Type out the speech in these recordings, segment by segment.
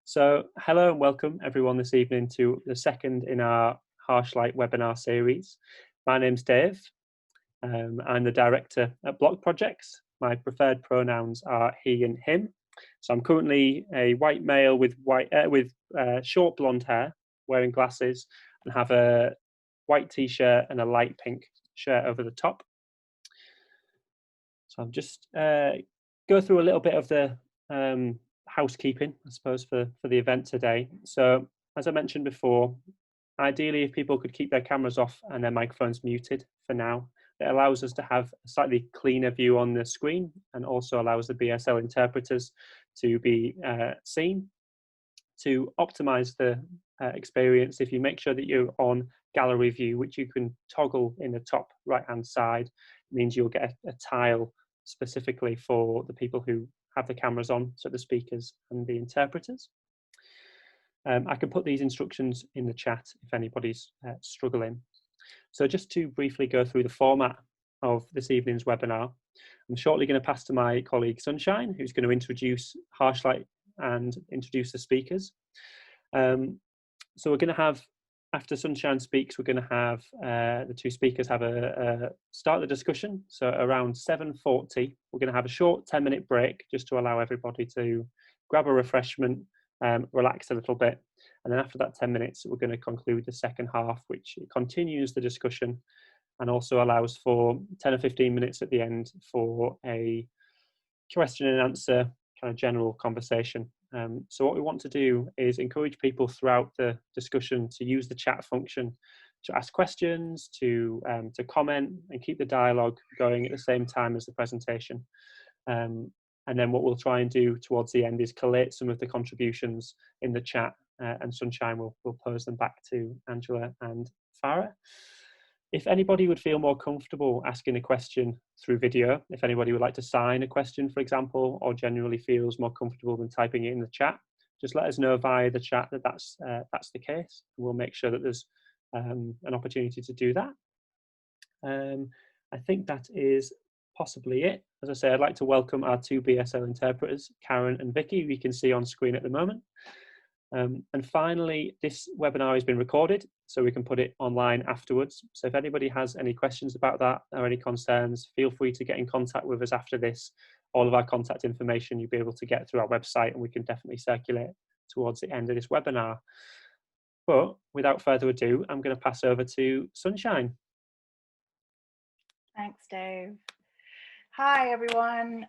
So, hello and welcome everyone this evening to the second in our Harsh Light webinar series. My name's Dave. I'm the director at Bloc Projects. My preferred pronouns are he and him. So I'm currently a white male with short blonde hair, wearing glasses, and have a white t-shirt and a light pink shirt over the top. So I'm just go through a little bit of the housekeeping, I suppose, for the event today. So as I mentioned before, ideally if people could keep their cameras off and their microphones muted for now, it allows us to have a slightly cleaner view on the screen and also allows the BSL interpreters to be seen. To optimize the experience, if you make sure that you're on gallery view, which you can toggle in the top right hand side, means you'll get a tile specifically for the people who have the cameras on, so the speakers and the interpreters. I can put these instructions in the chat if anybody's struggling. So just to briefly go through the format of this evening's webinar, I'm shortly going to pass to my colleague Sunshine, who's going to introduce Harsh Light and introduce the speakers. So we're going to have, after Sunshine speaks, we're going to have the two speakers have start the discussion. So around 7:40, we're going to have a short 10-minute break just to allow everybody to grab a refreshment, relax a little bit. And then after that 10 minutes, we're going to conclude the second half, which continues the discussion and also allows for 10 or 15 minutes at the end for a question and answer kind of general conversation. So what we want to do is encourage people throughout the discussion to use the chat function to ask questions, to comment and keep the dialogue going at the same time as the presentation. And then what we'll try and do towards the end is collate some of the contributions in the chat, and Sunshine will pose them back to Angela and Farah. If anybody would feel more comfortable asking a question through video, if anybody would like to sign a question, for example, or generally feels more comfortable than typing it in the chat, just let us know via the chat that that's the case. We'll make sure that there's an opportunity to do that. I think that is possibly it. As I say, I'd like to welcome our two BSL interpreters, Karen and Vicky, who you can see on screen at the moment. And finally, this webinar has been recorded, so we can put it online afterwards. So if anybody has any questions about that or any concerns, feel free to get in contact with us after this. All of our contact information you'll be able to get through our website, and we can definitely circulate towards the end of this webinar. But without further ado, I'm going to pass over to Sunshine. Thanks, Dave. Hi, everyone.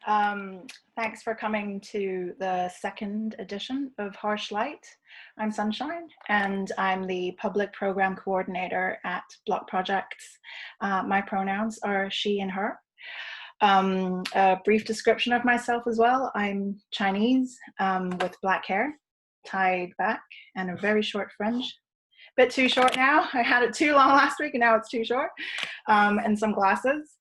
Thanks for coming to the second edition of Harsh Light. I'm Sunshine, and I'm the Public Program Coordinator at Bloc Projects. My pronouns are she and her. A brief description of myself as well. I'm Chinese with black hair, tied back, and a very short fringe. Bit too short now. I had it too long last week, and now it's too short. And some glasses.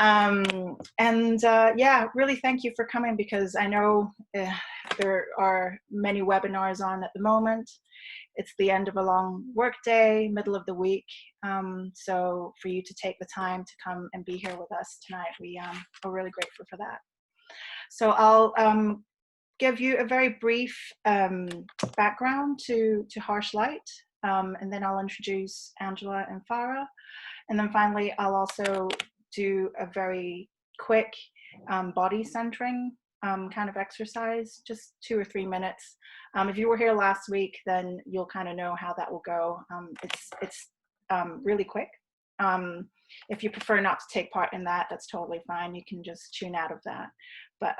Yeah, really thank you for coming, because I know there are many webinars on at the moment. It's the end of a long work day, middle of the week. So for you to take the time to come and be here with us tonight, we are really grateful for that. So I'll give you a very brief background to Harsh Light, and then I'll introduce Angela and Farah. And then finally, I'll also do a very quick body centering kind of exercise, just 2 or 3 minutes. If you were here last week, then you'll kind of know how that will go. It's really quick. If you prefer not to take part in that, that's totally fine. You can just tune out of that. But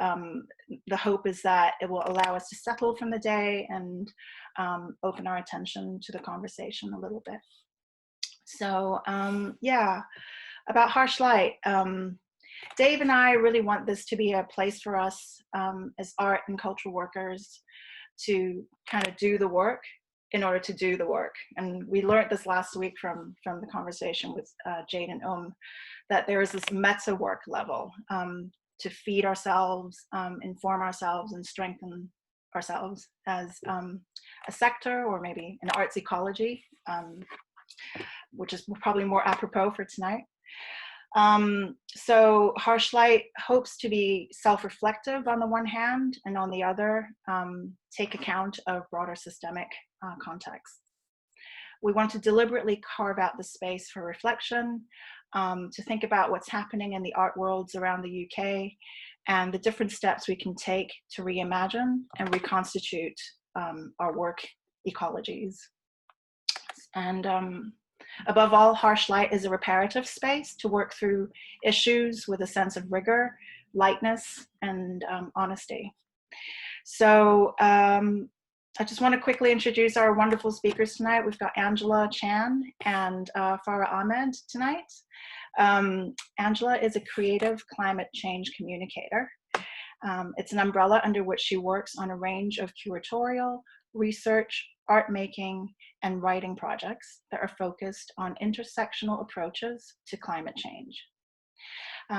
the hope is that it will allow us to settle from the day and open our attention to the conversation a little bit. So yeah. About Harsh Light, Dave and I really want this to be a place for us as art and cultural workers to kind of do the work in order to do the work. And we learned this last week from the conversation with Jade and that there is this meta work level to feed ourselves, inform ourselves, and strengthen ourselves as a sector, or maybe an arts ecology, which is probably more apropos for tonight. So Harsh Light hopes to be self-reflective on the one hand, and on the other, take account of broader systemic contexts. We want to deliberately carve out the space for reflection, to think about what's happening in the art worlds around the UK and the different steps we can take to reimagine and reconstitute our work ecologies. And above all, Harsh Light is a reparative space to work through issues with a sense of rigor, lightness, and honesty. So I just want to quickly introduce our wonderful speakers tonight. We've got Angela Chan and Farah Ahmed tonight. Angela is a creative climate change communicator. It's an umbrella under which she works on a range of curatorial, research, art making, and writing projects that are focused on intersectional approaches to climate change.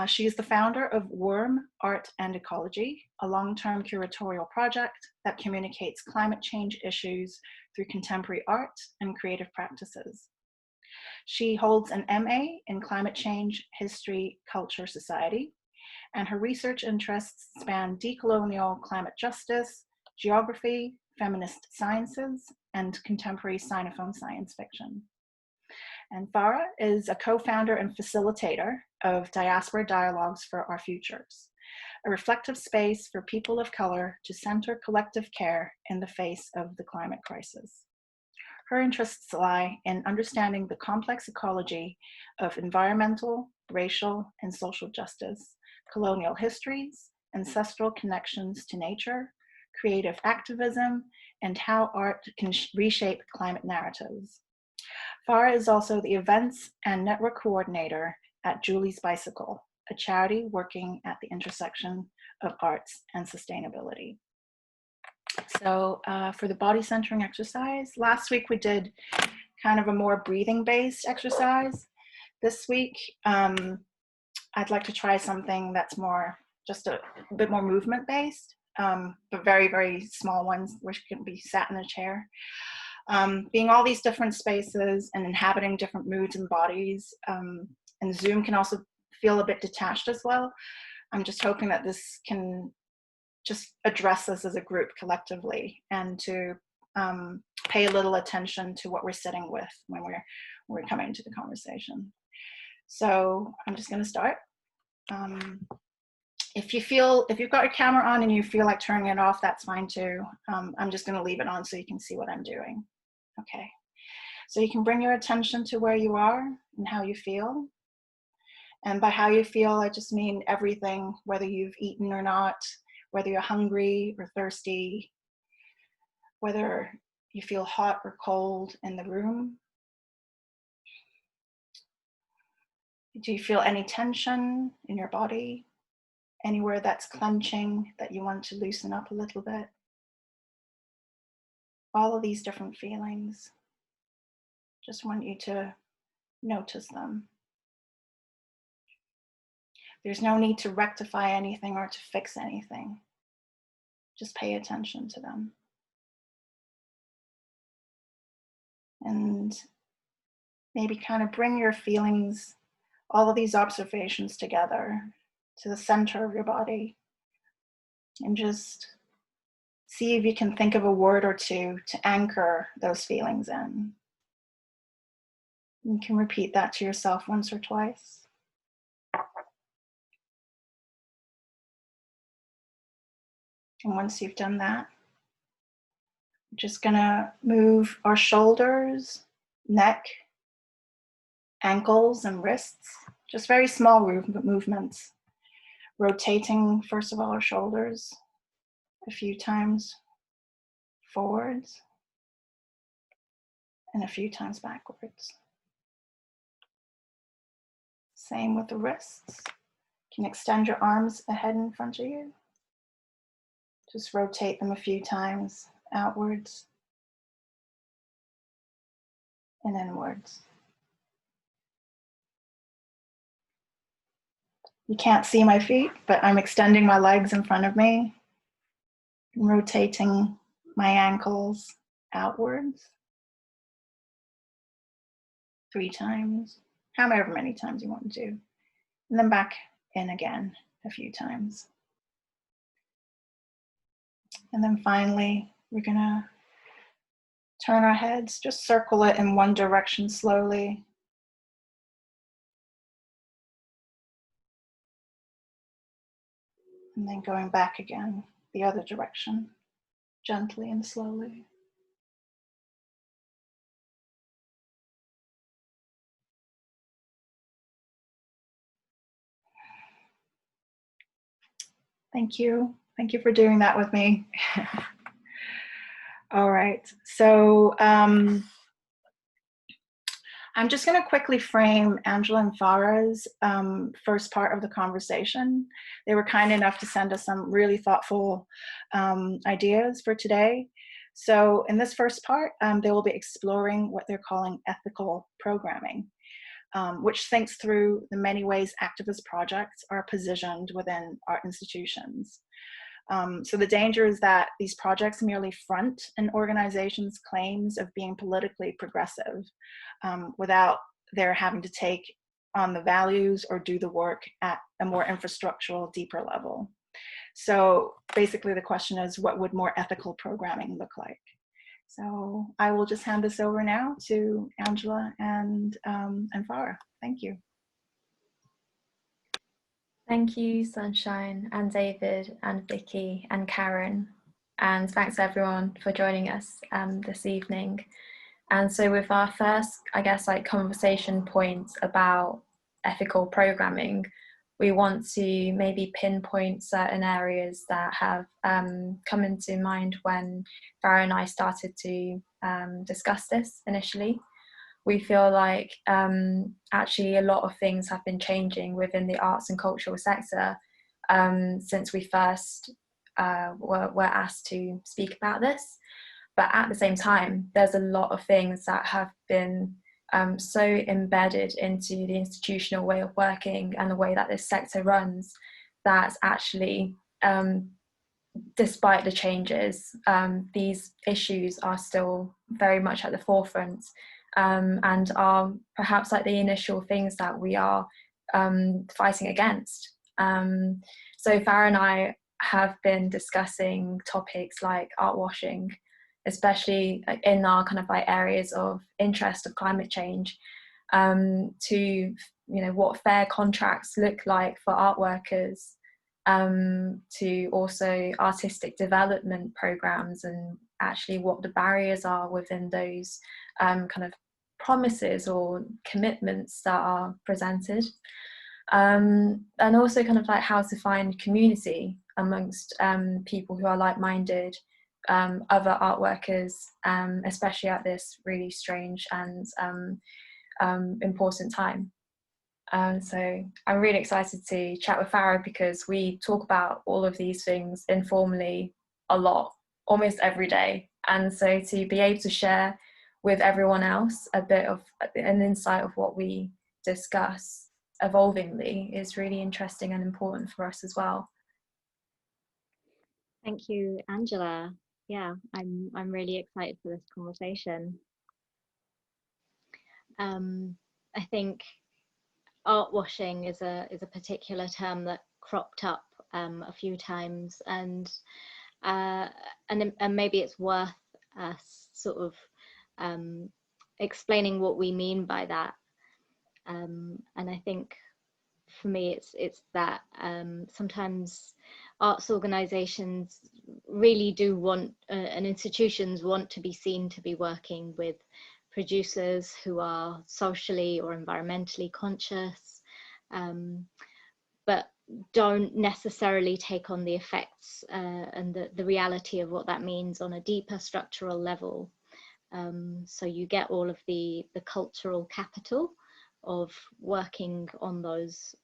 She is the founder of Worm, Art and Ecology, a long-term curatorial project that communicates climate change issues through contemporary art and creative practices. She holds an MA in Climate Change, History, Culture, Society, and her research interests span decolonial climate justice, geography, feminist sciences, and contemporary Sinophone science fiction. And Farah is a co-founder and facilitator of Diaspora Dialogues for Our Futures, a reflective space for people of color to center collective care in the face of the climate crisis. Her interests lie in understanding the complex ecology of environmental, racial, and social justice, colonial histories, ancestral connections to nature, creative activism, and how art can reshape climate narratives. Farah is also the events and network coordinator at Julie's Bicycle, a charity working at the intersection of arts and sustainability. So for the body centering exercise, last week we did kind of a more breathing based exercise. This week, I'd like to try something that's more, just a bit more movement based, but very, very small ones which can be sat in a chair. Being all these different spaces and inhabiting different moods and bodies, and Zoom can also feel a bit detached as well. I'm just hoping that this can just address us as a group collectively, and to pay a little attention to what we're sitting with when we're coming into the conversation. So I'm just going to start. If you've got your camera on and you feel like turning it off, that's fine too. I'm just going to leave it on so you can see what I'm doing. Okay. So you can bring your attention to where you are and how you feel. And by how you feel, I just mean everything, whether you've eaten or not, whether you're hungry or thirsty, whether you feel hot or cold in the room. Do you feel any tension in your body? Anywhere that's clenching that you want to loosen up a little bit? All of these different feelings, just want you to notice them. There's no need to rectify anything or to fix anything. Just pay attention to them. And maybe kind of bring your feelings, all of these observations together to the center of your body, and just see if you can think of a word or two to anchor those feelings in. You can repeat that to yourself once or twice. And once you've done that, we're just gonna move our shoulders, neck, ankles, and wrists. Just very small movements. Rotating, first of all, our shoulders a few times forwards and a few times backwards. Same with the wrists. You can extend your arms ahead in front of you. Just rotate them a few times outwards and inwards. You can't see my feet, but I'm extending my legs in front of me and rotating my ankles outwards 3 times, however many times you want to do. and then back in again a few times. And then finally, we're gonna turn our heads, just circle it in one direction slowly. And then going back again, the other direction, gently and slowly. Thank you. Thank you for doing that with me. All right, so I'm just going to quickly frame Angela and Farah's first part of the conversation. They were kind enough to send us some really thoughtful ideas for today. So in this first part, they will be exploring what they're calling ethical programming, which thinks through the many ways activist projects are positioned within art institutions. So the danger is that these projects merely front an organization's claims of being politically progressive without their having to take on the values or do the work at a more infrastructural, deeper level. So basically the question is, what would more ethical programming look like? So I will just hand this over now to Angela and Farah. Thank you. Thank you, Sunshine and David and Vicky and Karen. And thanks everyone for joining us this evening. And so with our first, I guess, like conversation points about ethical programming, we want to maybe pinpoint certain areas that have come into mind when Farah and I started to discuss this initially. We feel like actually a lot of things have been changing within the arts and cultural sector since we first were asked to speak about this. But at the same time, there's a lot of things that have been so embedded into the institutional way of working and the way that this sector runs, that actually, despite the changes, these issues are still very much at the forefront. And are perhaps like the initial things that we are fighting against. So Farah and I have been discussing topics like art washing, especially in our kind of like areas of interest of climate change, to what fair contracts look like for art workers, to also artistic development programs and actually what the barriers are within those kind of promises or commitments that are presented, and also kind of like how to find community amongst people who are like-minded, other art workers, especially at this really strange and important time. So I'm really excited to chat with Farah because we talk about all of these things informally a lot, almost every day. And so to be able to share with everyone else a bit of an insight of what we discuss evolvingly is really interesting and important for us as well. Thank you, Angela. Yeah, I'm really excited for this conversation. I think art washing is a particular term that cropped up a few times, and maybe it's worth us sort of explaining what we mean by that. And I think for me it's that sometimes arts organizations really do want and institutions want to be seen to be working with producers who are socially or environmentally conscious, but don't necessarily take on the effects and the reality of what that means on a deeper structural level. So you get all of the cultural capital of working on those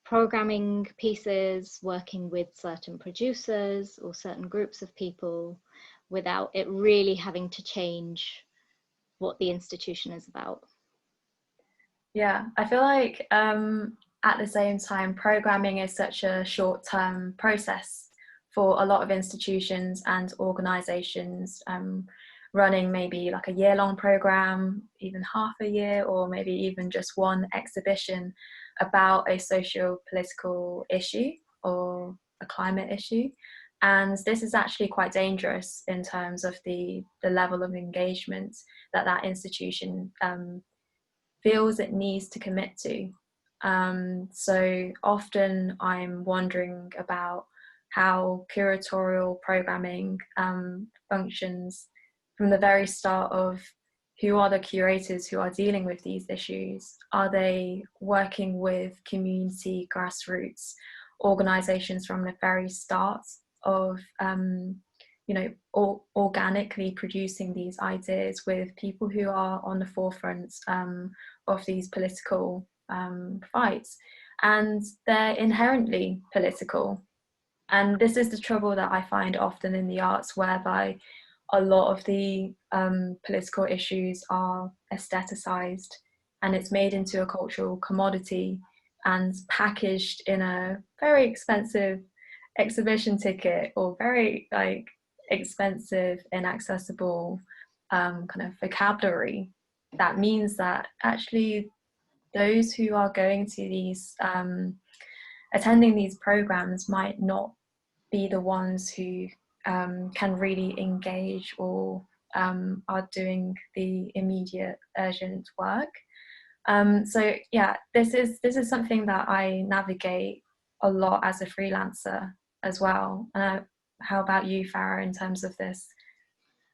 programming pieces, working with certain producers or certain groups of people, without it really having to change what the institution is about. Yeah, I feel like at the same time, programming is such a short-term process for a lot of institutions and organizations, running maybe like a year-long program, even half a year, or maybe even just one exhibition. about a socio-political issue or a climate issue. And this is actually quite dangerous in terms of the level of engagement that institution feels it needs to commit to. So often I'm wondering about how curatorial programming functions from the very start of who are the curators who are dealing with these issues. Are they working with community grassroots organizations from the very start of organically producing these ideas with people who are on the forefront of these political fights, and they're inherently political. And this is the trouble that I find often in the arts, whereby a lot of the political issues are aestheticized and it's made into a cultural commodity and packaged in a very expensive exhibition ticket or very expensive, inaccessible kind of vocabulary. That means that actually those who are going to these, attending these programs might not be the ones who can really engage or are doing the immediate urgent work. So yeah, this is something that I navigate a lot as a freelancer as well. How about you, Farah, in terms of this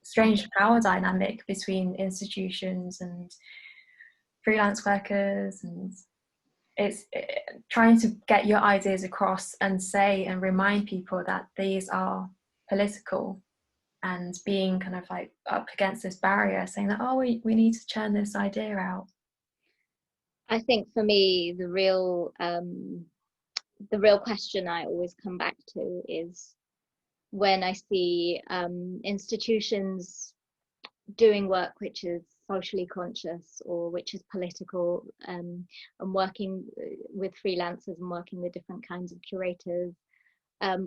strange power dynamic between institutions and freelance workers? And it's trying to get your ideas across and say and remind people that these are political, and being kind of like up against this barrier, saying that, oh, we need to churn this idea out. I think for me, the real question I always come back to is when I see institutions doing work which is socially conscious or which is political, and working with freelancers and working with different kinds of curators,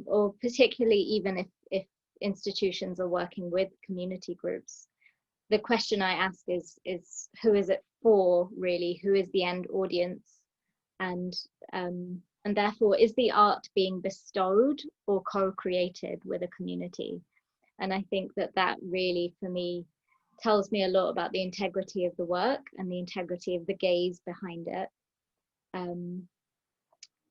or particularly even if institutions are working with community groups. The question I ask is who is it for, really? Who is the end audience? And therefore, is the art being bestowed or co-created with a community? And I think that really, for me, tells me a lot about the integrity of the work and the integrity of the gaze behind it.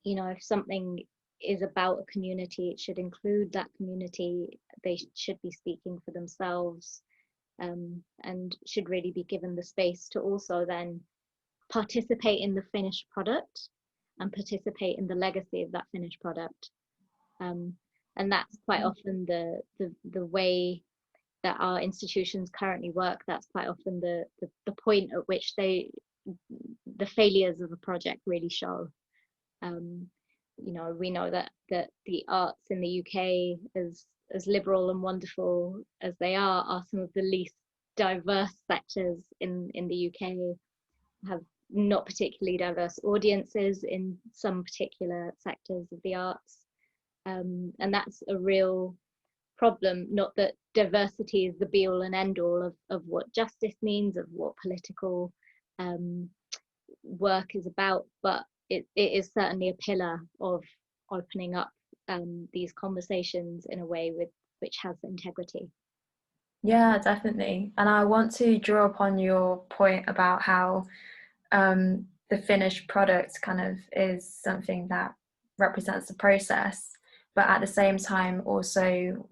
If something is about a community, it should include that community. They should be speaking for themselves, and should really be given the space to also then participate in the finished product and participate in the legacy of that finished product. And that's quite often the way that our institutions currently work. That's quite often the point at which the failures of a project really show. We know that the arts in the UK, as liberal and wonderful as they are some of the least diverse sectors in the UK, have not particularly diverse audiences in some particular sectors of the arts. And that's a real problem. Not that diversity is the be all and end all of what justice means, of what political work is about, but it is certainly a pillar of opening up these conversations in a way which has integrity. Yeah, definitely. And I want to draw upon your point about how the finished product kind of is something that represents the process, but at the same time also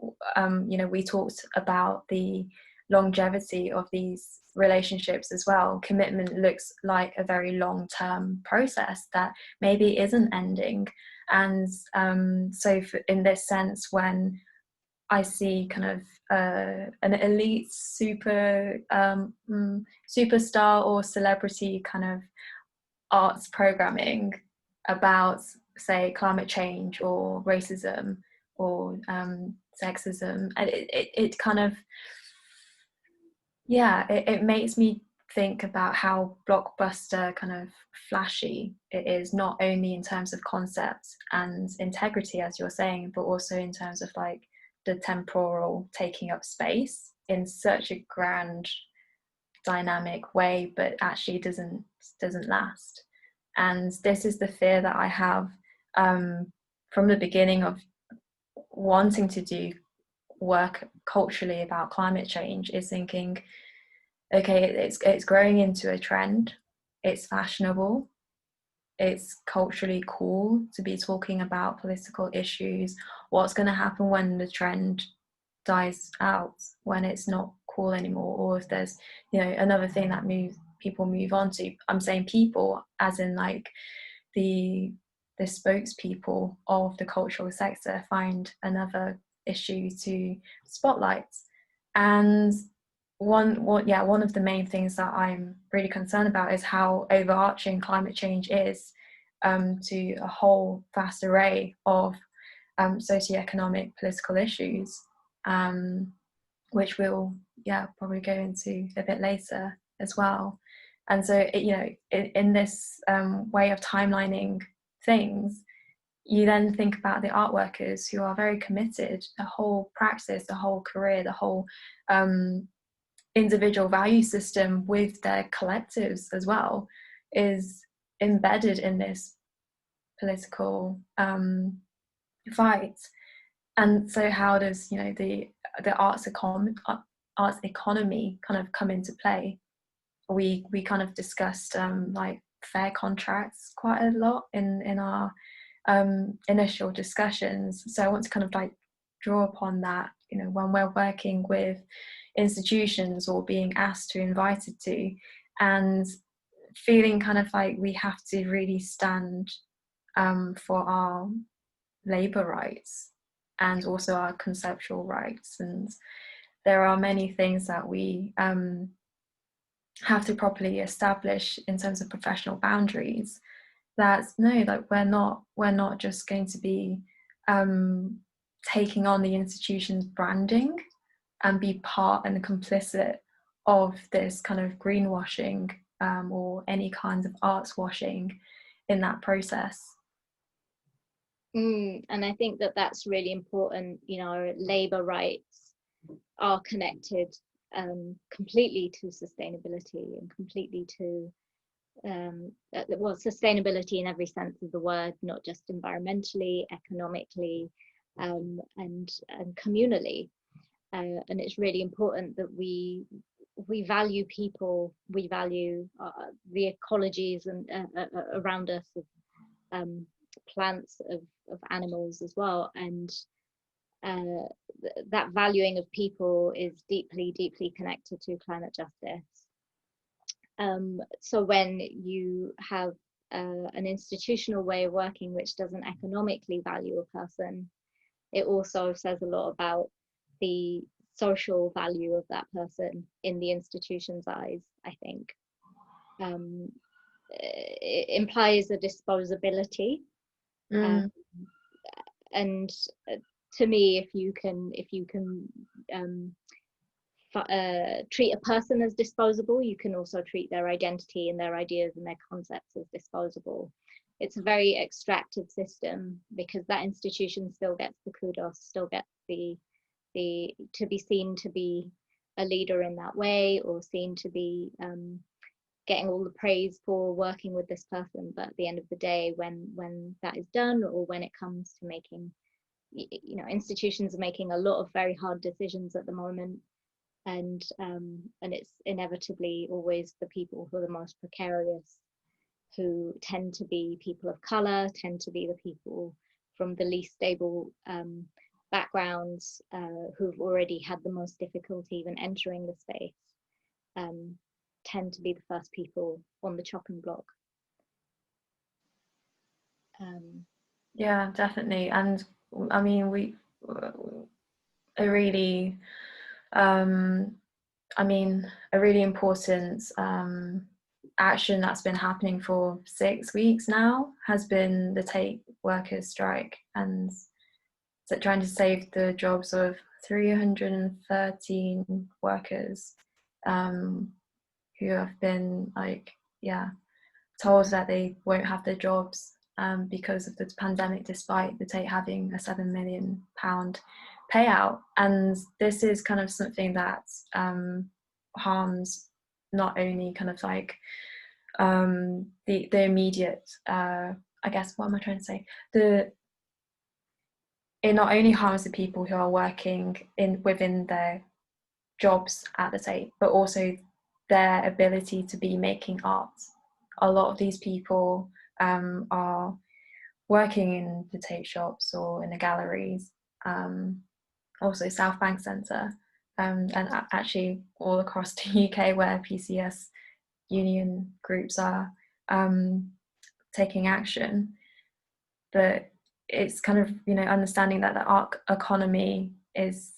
we talked about the longevity of these relationships as well. Commitment looks like a very long-term process that maybe isn't ending. And so in this sense, when I see kind of an elite superstar or celebrity kind of arts programming about, say, climate change or racism or sexism, and it kind of, it makes me think about how blockbuster kind of flashy it is, not only in terms of concept and integrity, as you're saying, but also in terms of like the temporal taking up space in such a grand dynamic way, but actually doesn't last. And this is the fear that I have from the beginning of wanting to do work culturally about climate change, is thinking, okay, it's growing into a trend, it's fashionable, it's culturally cool to be talking about political issues. What's going to happen when the trend dies out, when it's not cool anymore, or if there's, you know, another thing that people move on to? I'm saying people as in like the spokespeople of the cultural sector find another issue to spotlight. And one of the main things that I'm really concerned about is how overarching climate change is to a whole vast array of socioeconomic political issues, which we'll probably go into a bit later as well. And so in this way of timelining things, you then think about the art workers who are very committed. The whole practice, the whole career, the whole individual value system with their collectives as well is embedded in this political fight. And so how does the arts economy kind of come into play? We kind of discussed like fair contracts quite a lot in our initial discussions. So I want to kind of like draw upon that, when we're working with institutions or being asked to, invited to, and feeling kind of like we have to really stand for our labour rights and also our conceptual rights. And there are many things that we have to properly establish in terms of professional boundaries. We're not just going to be taking on the institution's branding and be part and complicit of this kind of greenwashing or any kinds of arts washing in that process. And I think that that's really important. Labour rights are connected completely to sustainability and completely to sustainability in every sense of the word, not just environmentally, economically, and communally. And it's really important that we value people, we value the ecologies and around us, of plants, of animals as well. And that valuing of people is deeply, deeply connected to climate justice. So when you have an institutional way of working which doesn't economically value a person, it also says a lot about the social value of that person in the institution's eyes, I think. It implies a disposability. And to me, if you can treat a person as disposable, you can also treat their identity and their ideas and their concepts as disposable. It's a very extractive system, because that institution still gets the kudos, still gets the to be seen to be a leader in that way, or seen to be getting all the praise for working with this person. But at the end of the day, when that is done, or when it comes to making, institutions are making a lot of very hard decisions at the moment, and it's inevitably always the people who are the most precarious, who tend to be people of color, tend to be the people from the least stable backgrounds, who've already had the most difficulty even entering the space, tend to be the first people on the chopping block. Yeah, definitely. And I mean, a really important action that's been happening for 6 weeks now has been the Tate workers' strike, and trying to save the jobs of 313 workers who have been told that they won't have their jobs because of the pandemic, despite the Tate having a £7 million payout. And this is kind of something that harms not only kind of like the immediate, I guess, what am I trying to say? It not only harms the people who are working within their jobs at the Tate, but also their ability to be making art. A lot of these people are working in the Tate shops or in the galleries, also South Bank Centre, and actually all across the UK where PCS union groups are taking action. But it's kind of, you know, understanding that the art economy is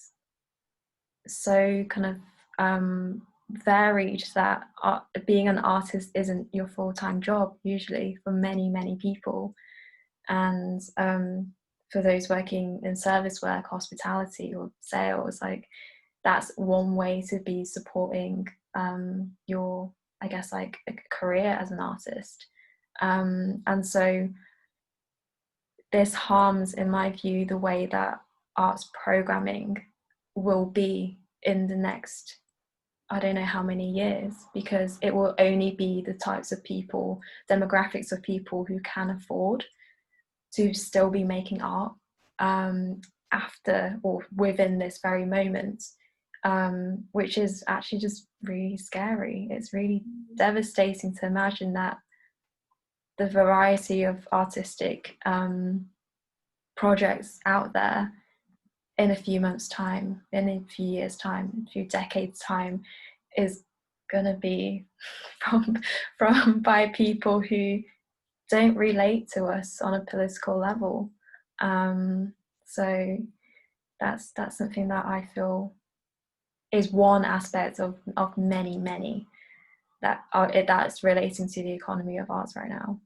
so kind of varied that being an artist isn't your full-time job usually for many people, and for those working in service work, hospitality or sales, like that's one way to be supporting your, I guess, like a career as an artist. And so this harms, in my view, the way that arts programming will be in the next, I don't know how many years, because it will only be the types of people, demographics of people who can afford to still be making art after or within this very moment, which is actually just really scary. It's really devastating to imagine that the variety of artistic projects out there in a few months' time, in a few years' time, a few decades' time, is gonna be from by people who don't relate to us on a political level. So that's something that I feel is one aspect of many that's relating to the economy of arts right now.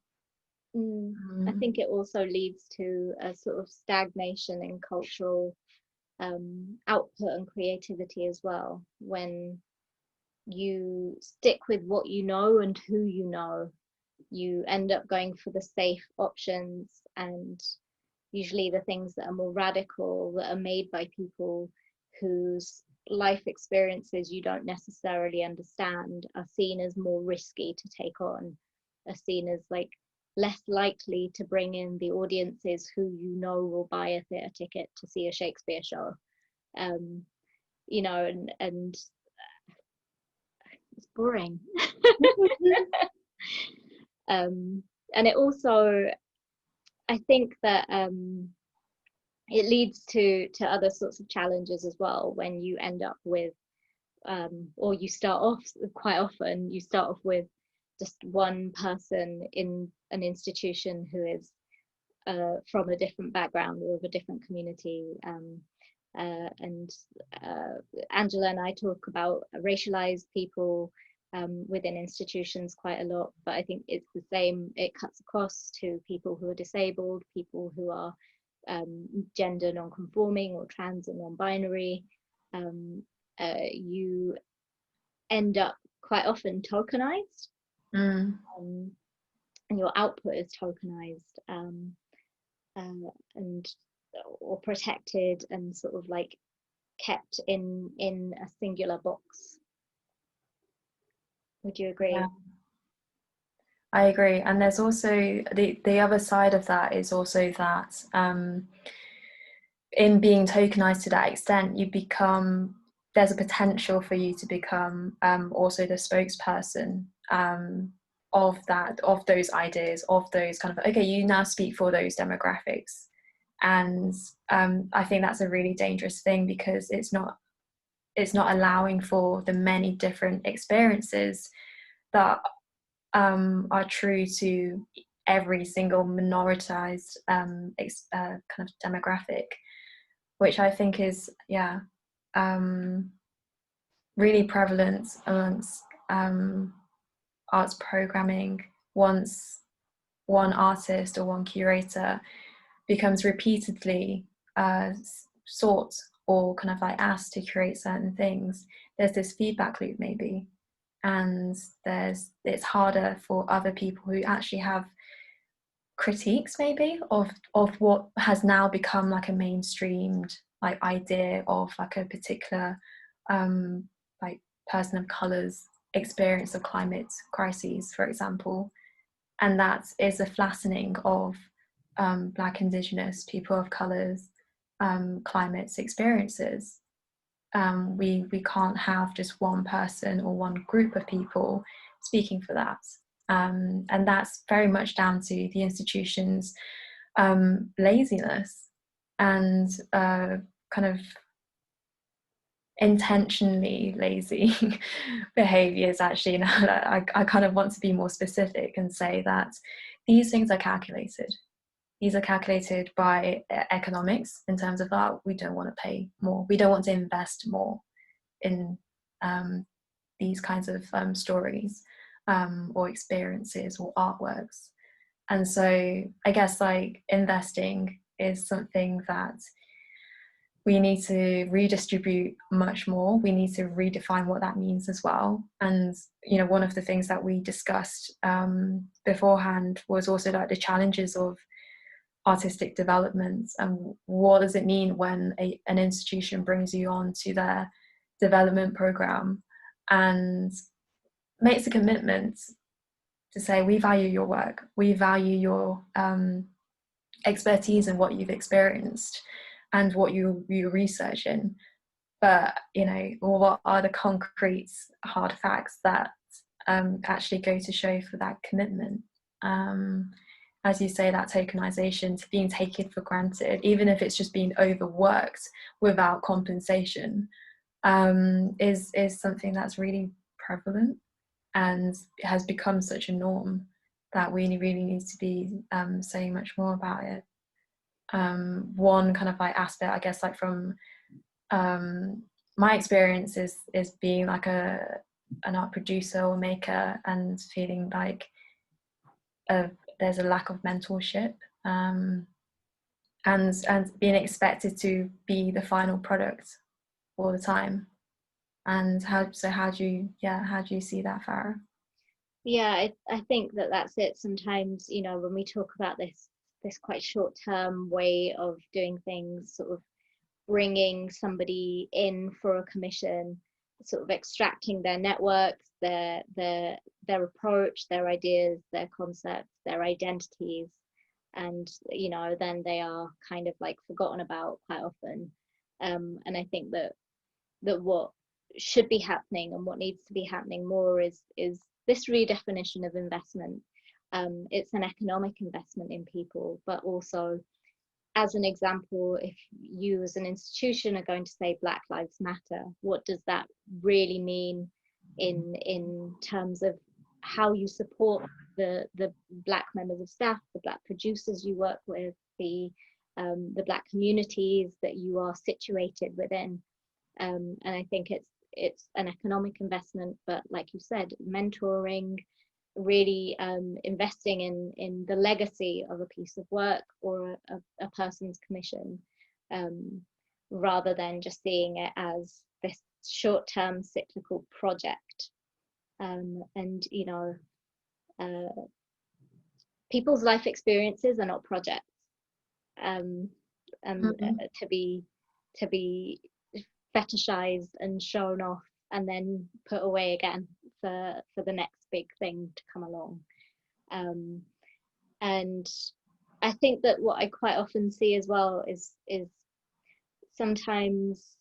I think it also leads to a sort of stagnation in cultural output and creativity as well. When you stick with what you know and who you know, you end up going for the safe options, and usually the things that are more radical, that are made by people whose life experiences you don't necessarily understand, are seen as more risky to take on, are seen as like less likely to bring in the audiences who you know will buy a theatre ticket to see a Shakespeare show. You know, and it's boring. And it also, I think that it leads to other sorts of challenges as well, when you end up with or you start off, quite often you start off with just one person in an institution who is from a different background or of a different community, and Angela and I talk about racialized people within institutions quite a lot, but I think it's the same, it cuts across to people who are disabled, people who are gender non-conforming or trans and non-binary. You end up quite often tokenized, and your output is tokenized, and or protected and sort of like kept in a singular box. Would you agree? Yeah. I agree, and there's also the other side of that is also that in being tokenized to that extent, you become, there's a potential for you to become also the spokesperson of those ideas, of those kind of, okay, you now speak for those demographics, and I think that's a really dangerous thing, because it's not allowing for the many different experiences that are true to every single minoritized kind of demographic, which I think is really prevalent amongst arts programming. Once one artist or one curator becomes repeatedly sought or kind of like asked to curate certain things, there's this feedback loop maybe, and it's harder for other people who actually have critiques maybe of what has now become like a mainstreamed like idea of like a particular like person of color's experience of climate crises, for example, and that is a flattening of Black, Indigenous, people of colours, climate's experiences. We can't have just one person or one group of people speaking for that. And that's very much down to the institution's laziness and kind of intentionally lazy behaviors. Actually, I kind of want to be more specific and say that these things are calculated. These are calculated by economics in terms of that we don't want to pay more, we don't want to invest more in these kinds of stories or experiences or artworks. And so I guess like investing is something that we need to redistribute much more. We need to redefine what that means as well. And, you know, one of the things that we discussed beforehand was also like the challenges of artistic development and what does it mean when an institution brings you on to their development program and makes a commitment to say, we value your work, we value your expertise and what you've experienced and what you research in, but you know, what are the concrete hard facts that actually go to show for that commitment? As you say, that tokenization, to being taken for granted, even if it's just being overworked without compensation, is something that's really prevalent and has become such a norm that we really need to be saying much more about it. One kind of like aspect, I guess, like from my experience is being like an art producer or maker and feeling like there's a lack of mentorship and being expected to be the final product all the time. And how do you see that, Farah? Yeah, I think that's it. Sometimes, you know, when we talk about this quite short-term way of doing things, sort of bringing somebody in for a commission, sort of extracting their networks, their approach, their ideas, their concepts, their identities, and you know, then they are kind of like forgotten about quite often. And I think that what should be happening and what needs to be happening more is this redefinition of investment. It's an economic investment in people, but also, as an example, if you as an institution are going to say Black Lives Matter, what does that really mean in terms of how you support the Black members of staff, the Black producers you work with, the Black communities that you are situated within? And I think it's an economic investment, but like you said, mentoring, really investing in the legacy of a piece of work or a person's commission, rather than just seeing it as this short-term cyclical project. And you know, people's life experiences are not projects, to be fetishized and shown off and then put away again for the next big thing to come along. And I think that what I quite often see as well is sometimes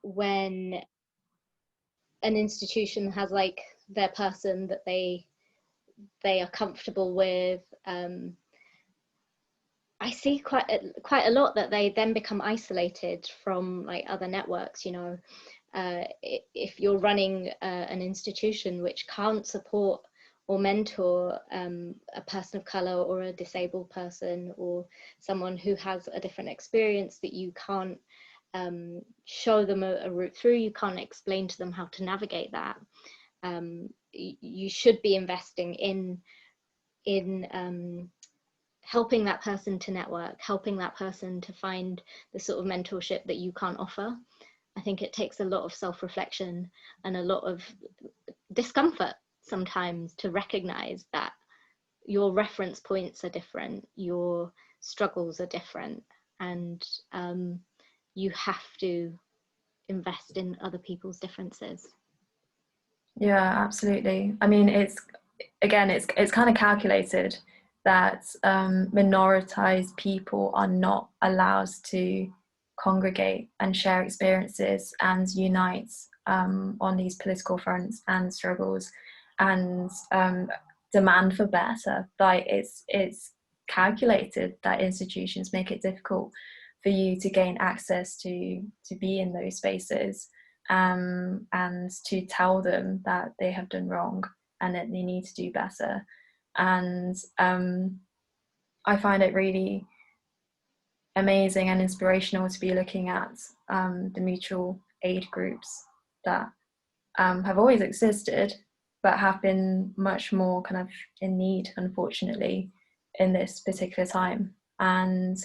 when an institution has like their person that they are comfortable with, I see quite a lot that they then become isolated from like other networks. You know, if you're running an institution which can't support or mentor a person of color or a disabled person or someone who has a different experience, that you can't show them a route through, you can't explain to them how to navigate that. You should be investing in helping that person to network, helping that person to find the sort of mentorship that you can't offer. I think it takes a lot of self-reflection and a lot of discomfort sometimes to recognize that your reference points are different, your struggles are different, and you have to invest in other people's differences. Yeah, absolutely. I mean, it's kind of calculated that minoritized people are not allowed to congregate and share experiences and unite on these political fronts and struggles and demand for better. Like it's calculated that institutions make it difficult for you to gain access to be in those spaces, and to tell them that they have done wrong and that they need to do better. And I find it really amazing and inspirational to be looking at the mutual aid groups that have always existed, but have been much more kind of in need, unfortunately, in this particular time, and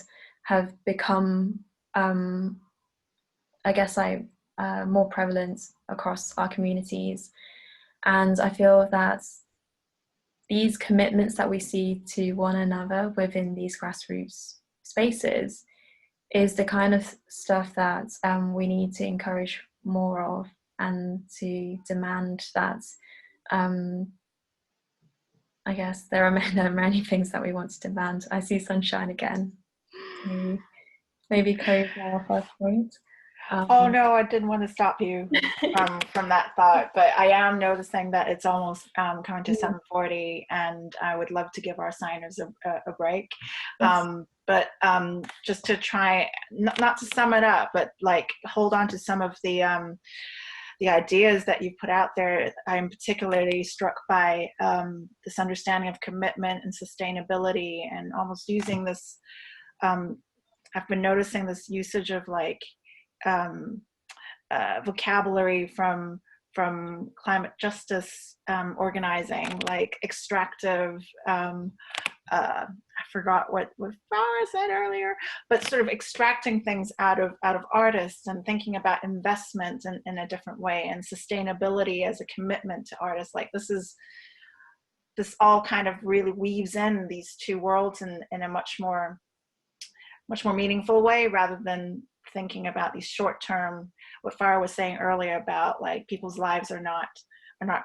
have become, I guess, more prevalent across our communities. And I feel that these commitments that we see to one another within these grassroots spaces is the kind of stuff that we need to encourage more of, and to demand that. I guess there are many things that we want to demand. I see Sunshine again. Maybe close our first point. Oh no, I didn't want to stop you from that thought, but I am noticing that it's almost coming to 7:40, and I would love to give our signers a break. Yes. But just to try, not to sum it up, but like hold on to some of the ideas that you put out there. I'm particularly struck by this understanding of commitment and sustainability, and almost using this. I've been noticing this usage of like vocabulary from climate justice organizing, like extractive. I forgot what Farah said earlier, but sort of extracting things out of artists and thinking about investment in a different way, and sustainability as a commitment to artists. Like this all kind of really weaves in these two worlds in a much more meaningful way, rather than thinking about these short-term, what Farah was saying earlier about like people's lives are not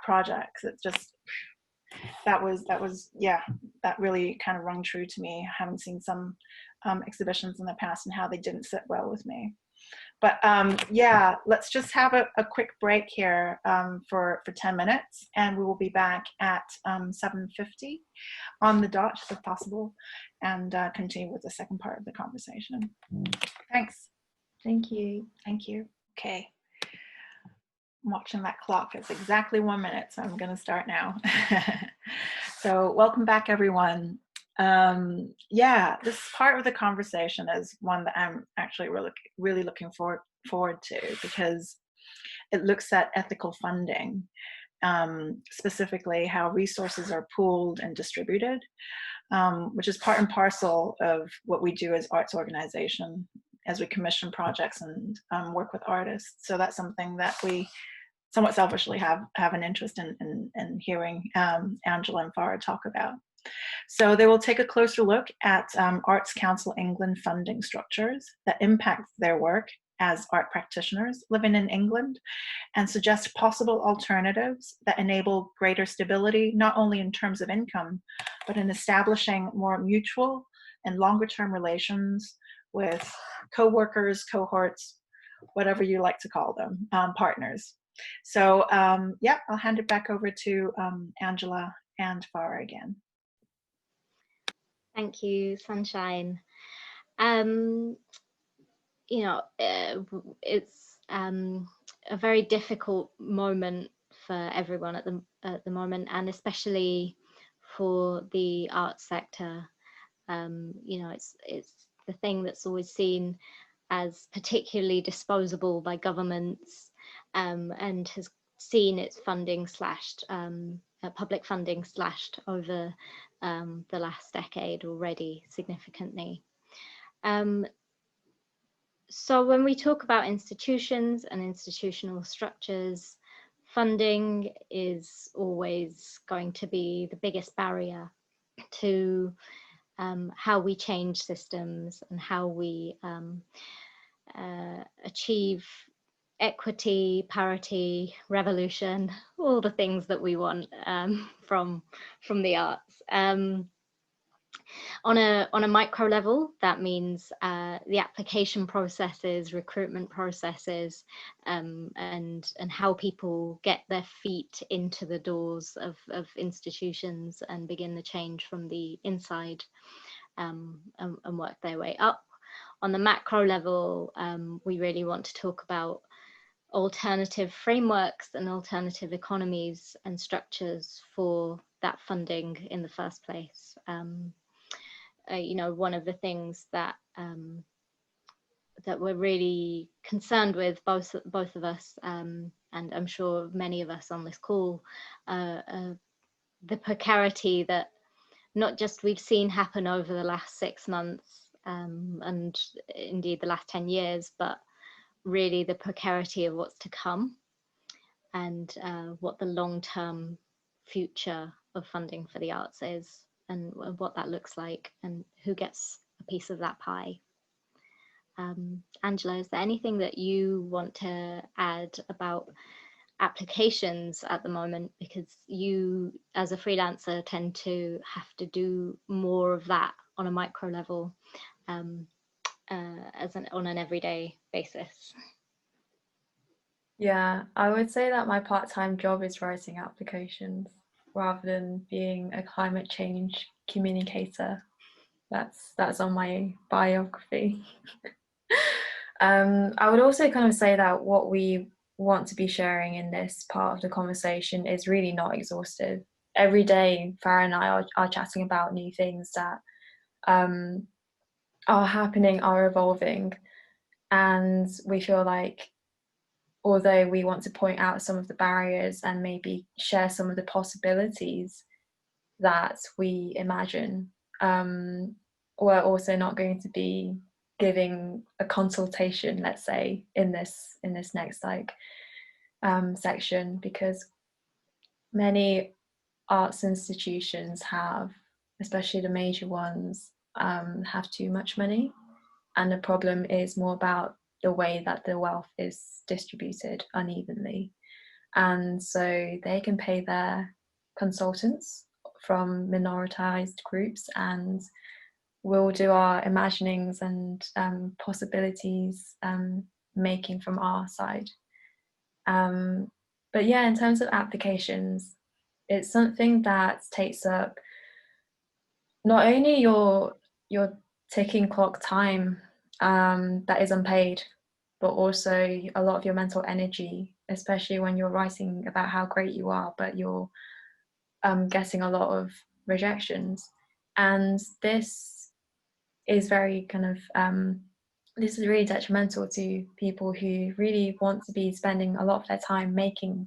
projects. It's just that really kind of rung true to me, having seen some exhibitions in the past and how they didn't sit well with me. But yeah, let's just have a quick break here for 10 minutes, and we will be back at 7:50 on the dot, if possible, and continue with the second part of the conversation. Thanks. Thank you. Thank you. Okay. I'm watching that clock. It's exactly 1 minute, so I'm going to start now. So welcome back, everyone. Yeah, this part of the conversation is one that I'm actually really looking forward to, because it looks at ethical funding, specifically how resources are pooled and distributed, which is part and parcel of what we do as arts organization, as we commission projects and work with artists. So that's something that we somewhat selfishly have an interest in hearing Angela and Farah talk about. So they will take a closer look at Arts Council England funding structures that impact their work as art practitioners living in England, and suggest possible alternatives that enable greater stability, not only in terms of income, but in establishing more mutual and longer-term relations with co-workers, cohorts, whatever you like to call them, partners. So yeah, I'll hand it back over to Angela and Farah again. Thank you, Sunshine. You know, it's a very difficult moment for everyone at the moment, and especially for the arts sector. You know, it's the thing that's always seen as particularly disposable by governments, and has seen its funding slashed, public funding slashed over the last decade already significantly. So when we talk about institutions and institutional structures, funding is always going to be the biggest barrier to how we change systems and how we achieve equity, parity, revolution, all the things that we want from the arts. On a micro level, that means the application processes, recruitment processes, and how people get their feet into the doors of institutions and begin the change from the inside, and work their way up. On the macro level, we really want to talk about alternative frameworks and alternative economies and structures for that funding in the first place. You know, one of the things that that we're really concerned with, both of us, and I'm sure many of us on this call, the precarity that not just we've seen happen over the last 6 months, and indeed the last 10 years, but really the precarity of what's to come, and what the long-term future of funding for the arts is, and what that looks like, and who gets a piece of that pie. Angela, is there anything that you want to add about applications at the moment? Because you, as a freelancer, tend to have to do more of that on a micro level, on an everyday basis. Yeah, I would say that my part-time job is writing applications rather than being a climate change communicator. That's on my biography. I would also kind of say that what we want to be sharing in this part of the conversation is really not exhaustive. Every day, Farah and I are chatting about new things that are happening, are evolving, and we feel like, although we want to point out some of the barriers and maybe share some of the possibilities that we imagine, we're also not going to be giving a consultation, let's say, in this next section, because many arts institutions have, especially the major ones, have too much money, and the problem is more about the way that the wealth is distributed unevenly. And so they can pay their consultants from minoritized groups, and we'll do our imaginings and possibilities making from our side. But yeah, in terms of applications, it's something that takes up not only your ticking clock time that is unpaid, but also a lot of your mental energy, especially when you're writing about how great you are, but you're getting a lot of rejections. And this is very kind of this is really detrimental to people who really want to be spending a lot of their time making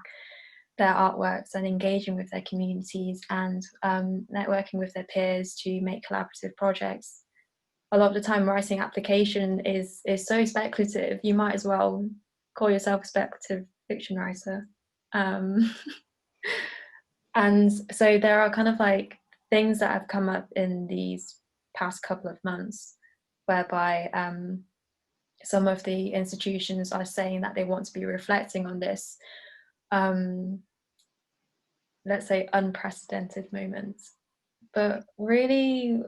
their artworks and engaging with their communities and networking with their peers to make collaborative projects. A lot of the time, writing application is so speculative. You might as well call yourself a speculative fiction writer. And so there are kind of like things that have come up in these past couple of months, whereby some of the institutions are saying that they want to be reflecting on this, let's say, unprecedented moment. But really,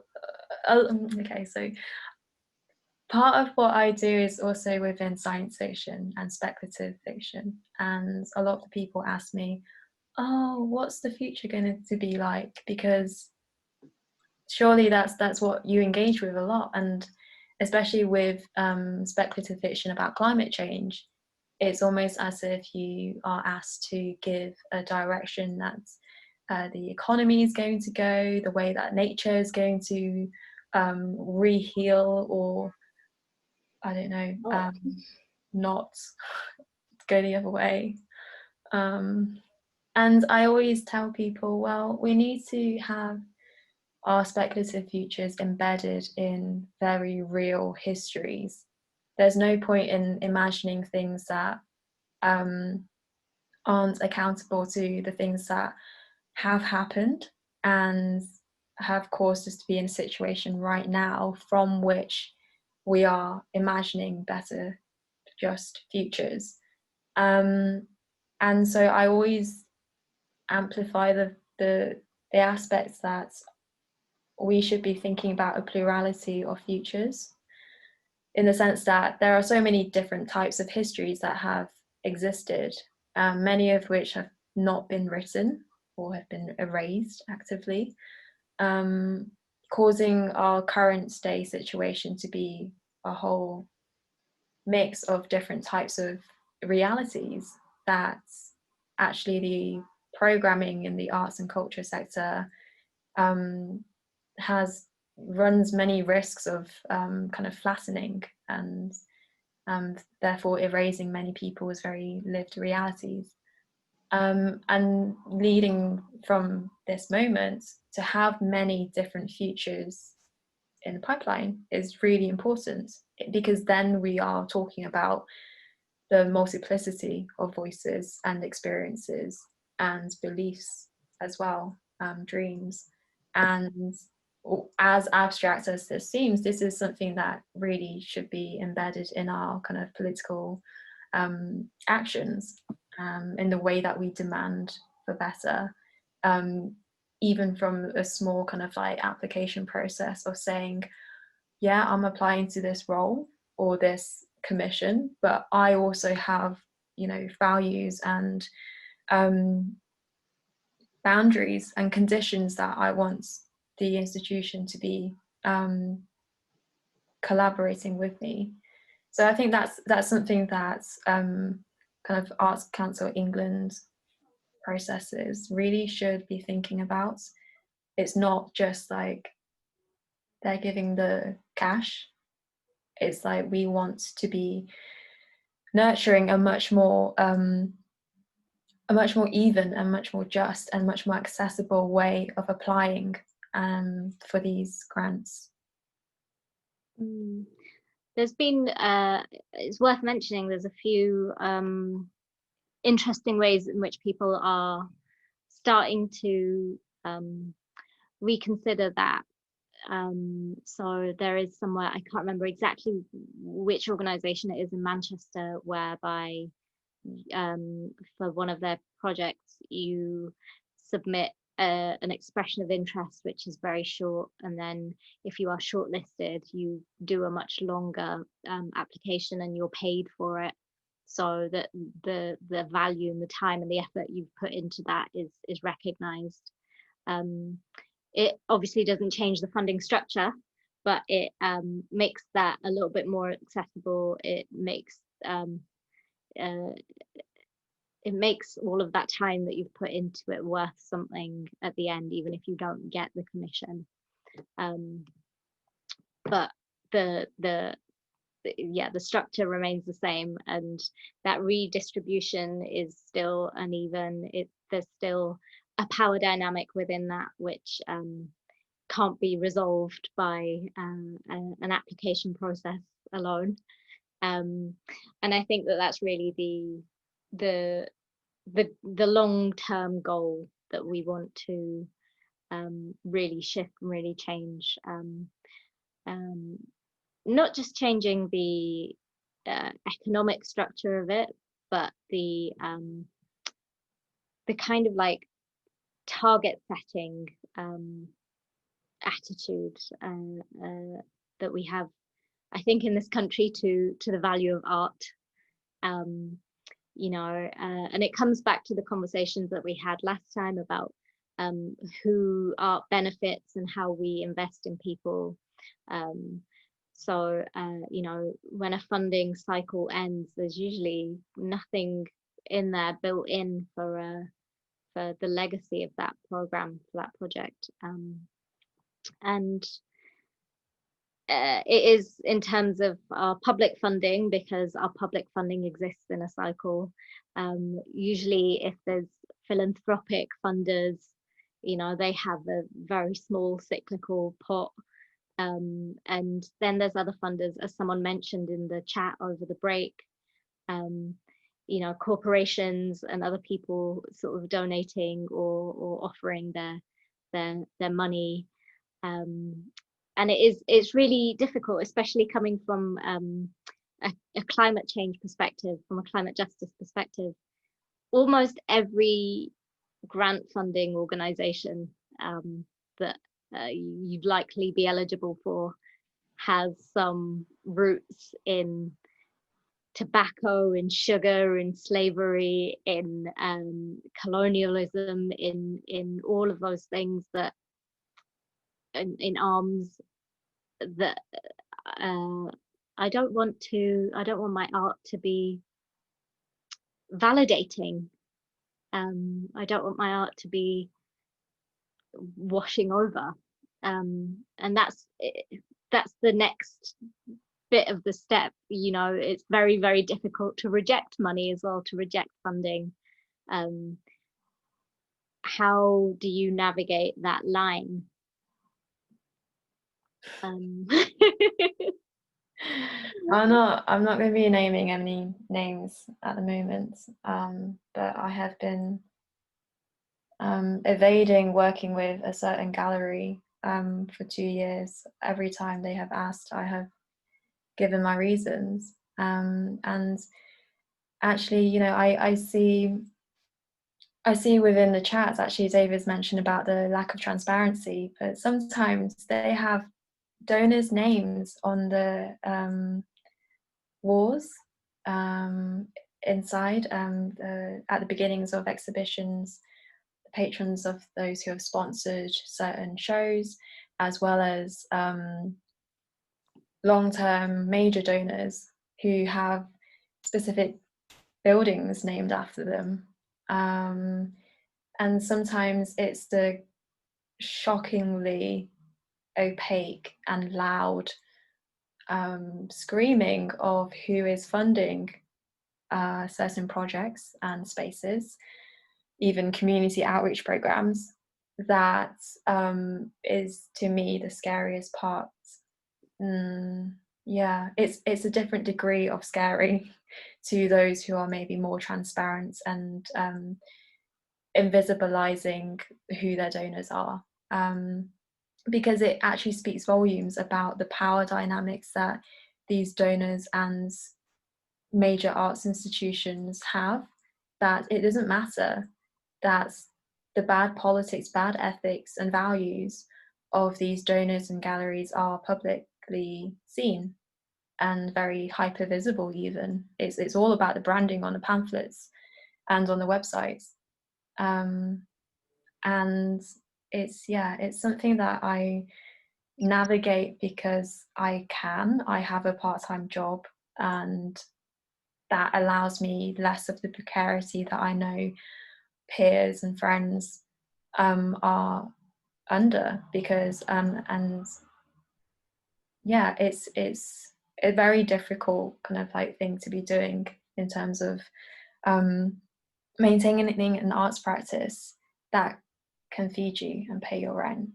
okay, so part of what I do is also within science fiction and speculative fiction, and a lot of the people ask me, oh, what's the future going to be like? Because surely that's what you engage with a lot, and especially with speculative fiction about climate change, it's almost as if you are asked to give a direction that the economy is going to go, the way that nature is going to re-heal, or I don't know, not go the other way. And I always tell people, well, we need to have our speculative futures embedded in very real histories. There's no point in imagining things that aren't accountable to the things that have happened and have caused us to be in a situation right now from which we are imagining better, just futures. And so I always amplify the aspects that we should be thinking about a plurality of futures, in the sense that there are so many different types of histories that have existed, many of which have not been written or have been erased actively, causing our current day situation to be a whole mix of different types of realities that actually the programming in the arts and culture sector runs many risks of kind of flattening and therefore erasing many people's very lived realities. And leading from this moment to have many different futures in the pipeline is really important, because then we are talking about the multiplicity of voices and experiences and beliefs as well, dreams. And as abstract as this seems, this is something that really should be embedded in our kind of political actions, in the way that we demand for better, even from a small kind of like application process of saying, yeah, I'm applying to this role or this commission, but I also have, you know, values and boundaries and conditions that I want the institution to be collaborating with me. So I think that's something that kind of Arts Council England processes really should be thinking about. It's not just like they're giving the cash. It's like we want to be nurturing a much more even and much more just and much more accessible way of applying for these grants. There's been, it's worth mentioning, there's a few interesting ways in which people are starting to reconsider that. So there is somewhere, I can't remember exactly which organisation it is in Manchester, whereby for one of their projects you submit an expression of interest which is very short, and then if you are shortlisted you do a much longer application and you're paid for it, so that the value and the time and the effort you've put into that is recognized. It obviously doesn't change the funding structure, but it makes that a little bit more accessible. It makes all of that time that you've put into it worth something at the end, even if you don't get the commission. But the structure remains the same, and that redistribution is still uneven. There's still a power dynamic within that which can't be resolved by an application process alone. And I think that's really the long-term goal that we want to really shift and really change. Not just changing the economic structure of it, but the kind of like target setting attitude that we have, I think, in this country to the value of art. You know, and it comes back to the conversations that we had last time about who art benefits and how we invest in people. So, you know, when a funding cycle ends, there's usually nothing in there built in for the legacy of that program, for that project. And it is in terms of our public funding, because our public funding exists in a cycle. Usually if there's philanthropic funders, you know, they have a very small cyclical pot. And then there's other funders, as someone mentioned in the chat over the break, you know, corporations and other people sort of donating or offering their money. And it's really difficult, especially coming from a climate change perspective, from a climate justice perspective, almost every grant funding organization that you'd likely be eligible for has some roots in tobacco, in sugar, in slavery, in colonialism, in all of those things, that in arms, that I don't want my art to be validating. I don't want my art to be washing over, and that's the next bit of the step. You know, it's very, very difficult to reject money as well, to reject funding. How do you navigate that line? I'm not going to be naming any names at the moment, but I have been evading working with a certain gallery for 2 years. Every time they have asked, I have given my reasons, and actually, you know, I see within the chats, actually David's mentioned about the lack of transparency, but sometimes they have donors' names on the walls inside at the beginnings of exhibitions, the patrons of those who have sponsored certain shows, as well as long-term major donors who have specific buildings named after them. And sometimes it's the shockingly opaque and loud screaming of who is funding certain projects and spaces, even community outreach programs, that is to me the scariest part. Yeah, it's a different degree of scary to those who are maybe more transparent and invisibilizing who their donors are, because it actually speaks volumes about the power dynamics that these donors and major arts institutions have, that it doesn't matter that the bad politics, bad ethics and values of these donors and galleries are publicly seen and very hyper visible. Even it's all about the branding on the pamphlets and on the websites, and it's something that I navigate because I have a part-time job, and that allows me less of the precarity that I know peers and friends are under, because and yeah, it's a very difficult kind of like thing to be doing in terms of maintaining an arts practice that can feed you and pay your rent,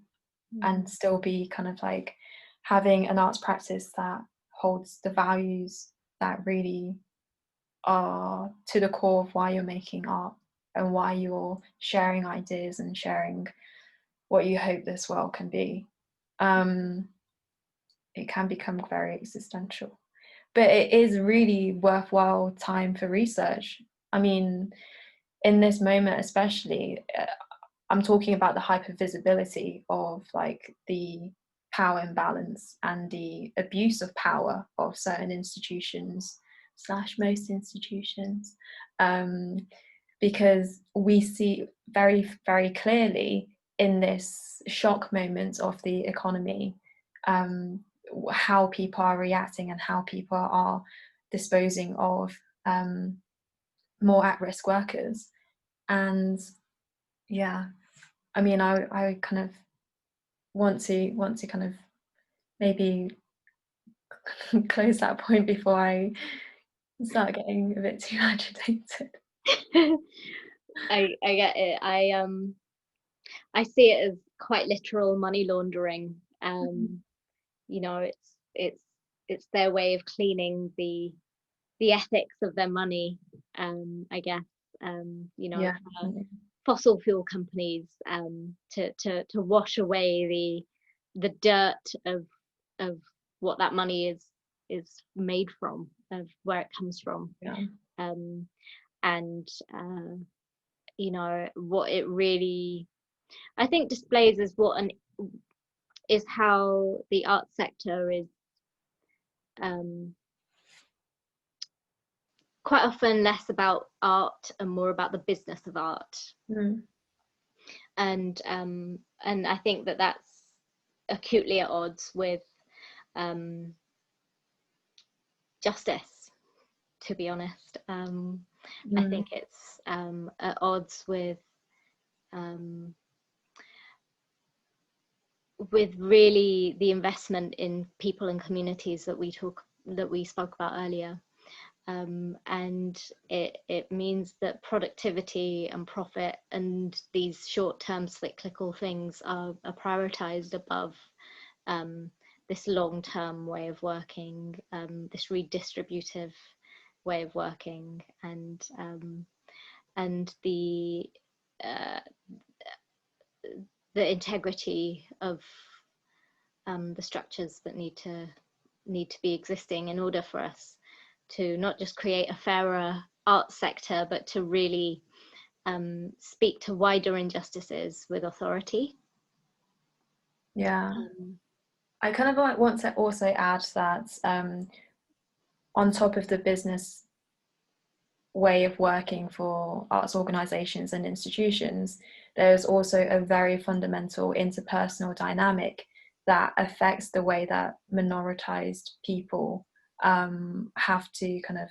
and still be kind of like having an arts practice that holds the values that really are to the core of why you're making art and why you're sharing ideas and sharing what you hope this world can be. It can become very existential, but it is really worthwhile time for research. I mean, in this moment especially, I'm talking about the hypervisibility of like the power imbalance and the abuse of power of certain institutions / most institutions, because we see very, very clearly in this shock moment of the economy how people are reacting and how people are disposing of more at-risk workers. And yeah, I mean, I kind of want to kind of maybe close that point before I start getting a bit too agitated. I get it. I see it as quite literal money laundering. You know, it's their way of cleaning the ethics of their money. I guess. You know, fossil fuel companies to wash away the dirt of what that money is made from. where it comes from. Yeah. And you know, what it really, I think, displays is how the arts sector is quite often less about art and more about the business of art. And I think that that's acutely at odds with justice, to be honest. I think it's at odds with really the investment in people and communities that we spoke about earlier. And it means that productivity and profit and these short-term cyclical things are prioritized above this long-term way of working, this redistributive way of working, and the integrity of the structures that need to be existing in order for us to not just create a fairer arts sector, but to really speak to wider injustices with authority. Yeah. I kind of want to also add that on top of the business way of working for arts organisations and institutions, there's also a very fundamental interpersonal dynamic that affects the way that minoritized people have to kind of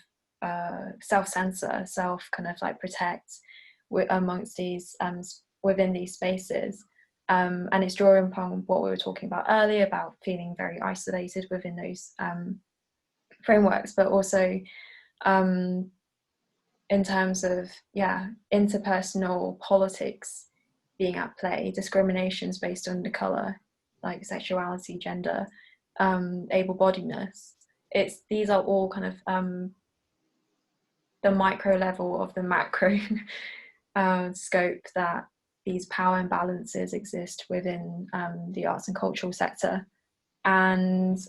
self-censor, kind of like protect amongst these within these spaces. And it's drawing upon what we were talking about earlier about feeling very isolated within those frameworks, but also in terms of interpersonal politics being at play, discriminations based on the colour, like sexuality, gender, able-bodiedness. These are all kind of the micro level of the macro scope that these power imbalances exist within the arts and cultural sector. And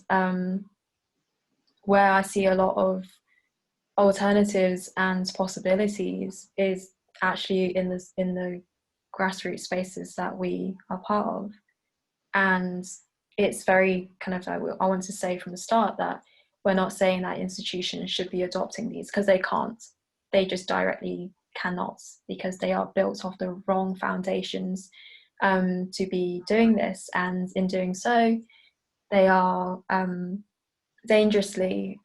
where I see a lot of alternatives and possibilities is actually in the grassroots spaces that we are part of. And it's very kind of, I want to say from the start that we're not saying that institutions should be adopting these, because they can't. They just directly cannot, because they are built off the wrong foundations to be doing this. And in doing so, they are dangerously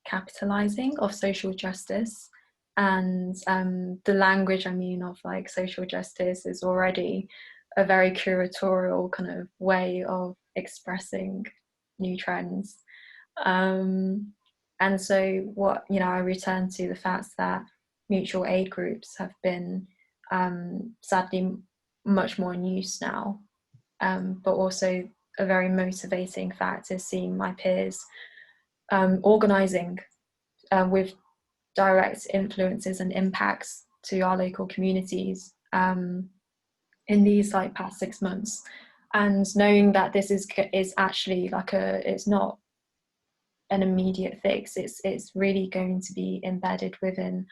capitalizing of social justice. And the language, I mean, of like social justice is already a very curatorial kind of way of expressing new trends. And so what, I return to the fact that mutual aid groups have been sadly much more in use now, but also a very motivating fact is seeing my peers organising with direct influences and impacts to our local communities in these like past 6 months, and knowing that this is actually like it's not an immediate fix. It's really going to be embedded within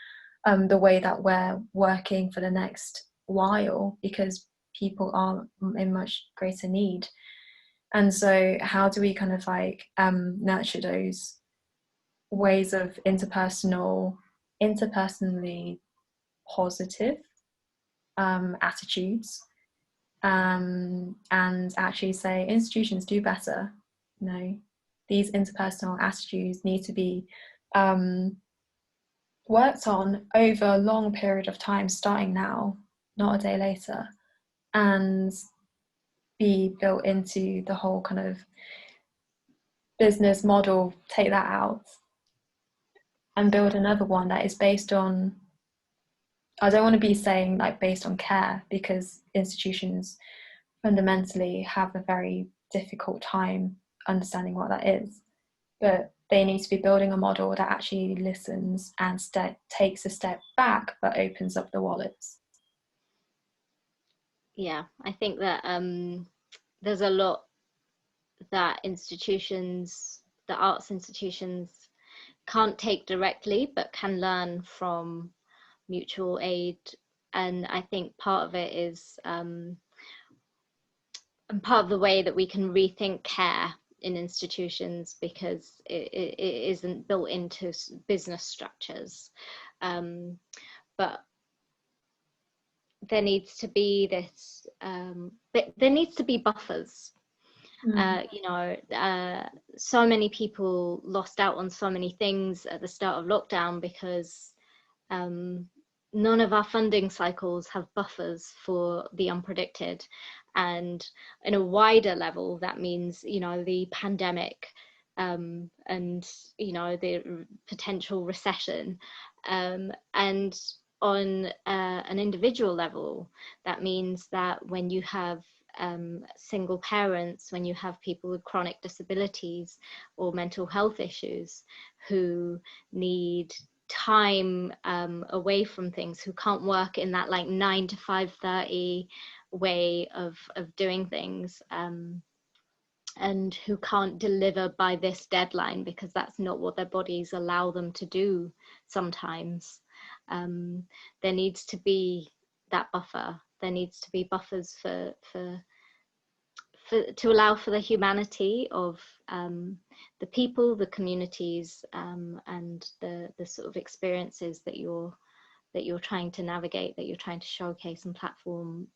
the way that we're working for the next while, because people are in much greater need. And so how do we kind of like nurture those ways of interpersonally positive attitudes, and actually say institutions do better. These interpersonal attitudes need to be worked on over a long period of time, starting now, not a day later, and be built into the whole kind of business model. Take that out and build another one that is based on, I don't want to be saying like based on care, because institutions fundamentally have a very difficult time understanding what that is, but they need to be building a model that actually listens and takes a step back but opens up the wallets. Yeah, I think that there's a lot that the arts institutions can't take directly, but can learn from mutual aid. And I think part of it is and part of the way that we can rethink care in institutions, because it isn't built into business structures. But there needs to be this, there needs to be buffers. You know, so many people lost out on so many things at the start of lockdown because none of our funding cycles have buffers for the unpredicted. And in a wider level, that means, you know, the pandemic and, you know, the potential recession. And on an individual level, that means that when you have single parents, when you have people with chronic disabilities or mental health issues who need time away from things, who can't work in that like 9 to 5:30 way of doing things, and who can't deliver by this deadline because that's not what their bodies allow them to do sometimes. There needs to be that buffer. There needs to be buffers to allow for the humanity of the people, the communities, and the sort of experiences that you're trying to navigate, that you're trying to showcase and platform,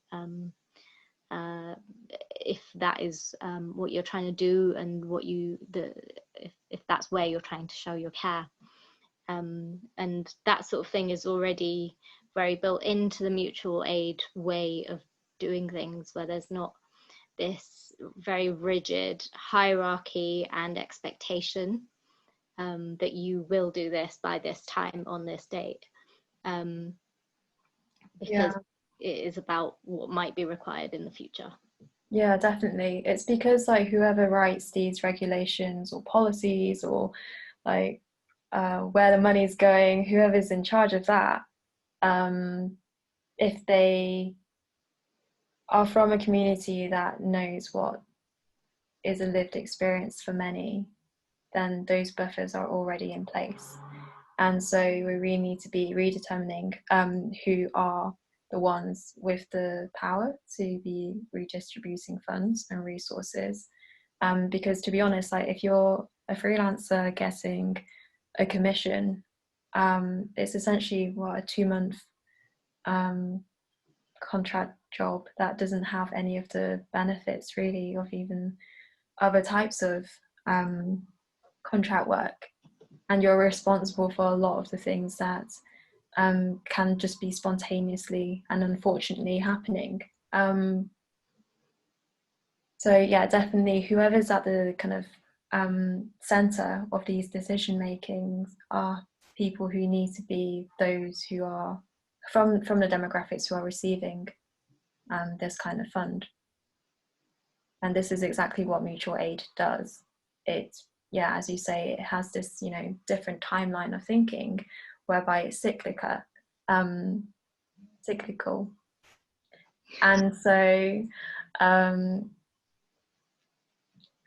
if that is what you're trying to do, and what if that's where you're trying to show your care. And that sort of thing is already very built into the mutual aid way of doing things, where there's not this very rigid hierarchy and expectation that you will do this by this time on this date, because it is about what might be required in the future. Yeah, definitely. It's because like whoever writes these regulations or policies, or like where the money's going, whoever's in charge of that, if they are from a community that knows what is a lived experience for many, then those buffers are already in place. And so we really need to be redetermining who are the ones with the power to be redistributing funds and resources. Because to be honest, like if you're a freelancer getting a commission, it's essentially a 2-month contract job that doesn't have any of the benefits really of even other types of contract work, and you're responsible for a lot of the things that can just be spontaneously and unfortunately happening. So yeah, definitely whoever's at the kind of center of these decision makings are people who need to be those who are from the demographics who are receiving this kind of fund. And this is exactly what mutual aid does. It, yeah, as you say, it has this, you know, different timeline of thinking whereby it's cyclical. And so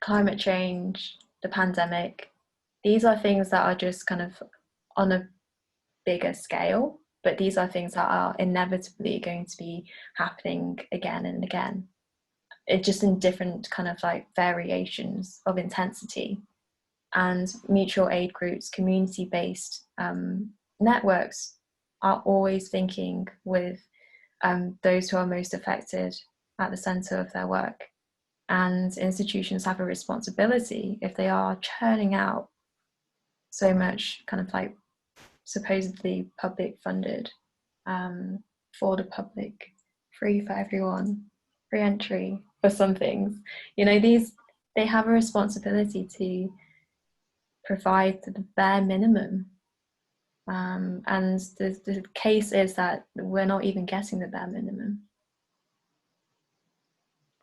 climate change, the pandemic, these are things that are just kind of on a bigger scale, but these are things that are inevitably going to be happening again and again. It's just in different kind of like variations of intensity. And mutual aid groups, community-based networks are always thinking with those who are most affected at the center of their work. And institutions have a responsibility, if they are churning out so much kind of like supposedly public funded for the public, free for everyone, free entry for some things, you know, they have a responsibility to provide the bare minimum, and the case is that we're not even getting the bare minimum.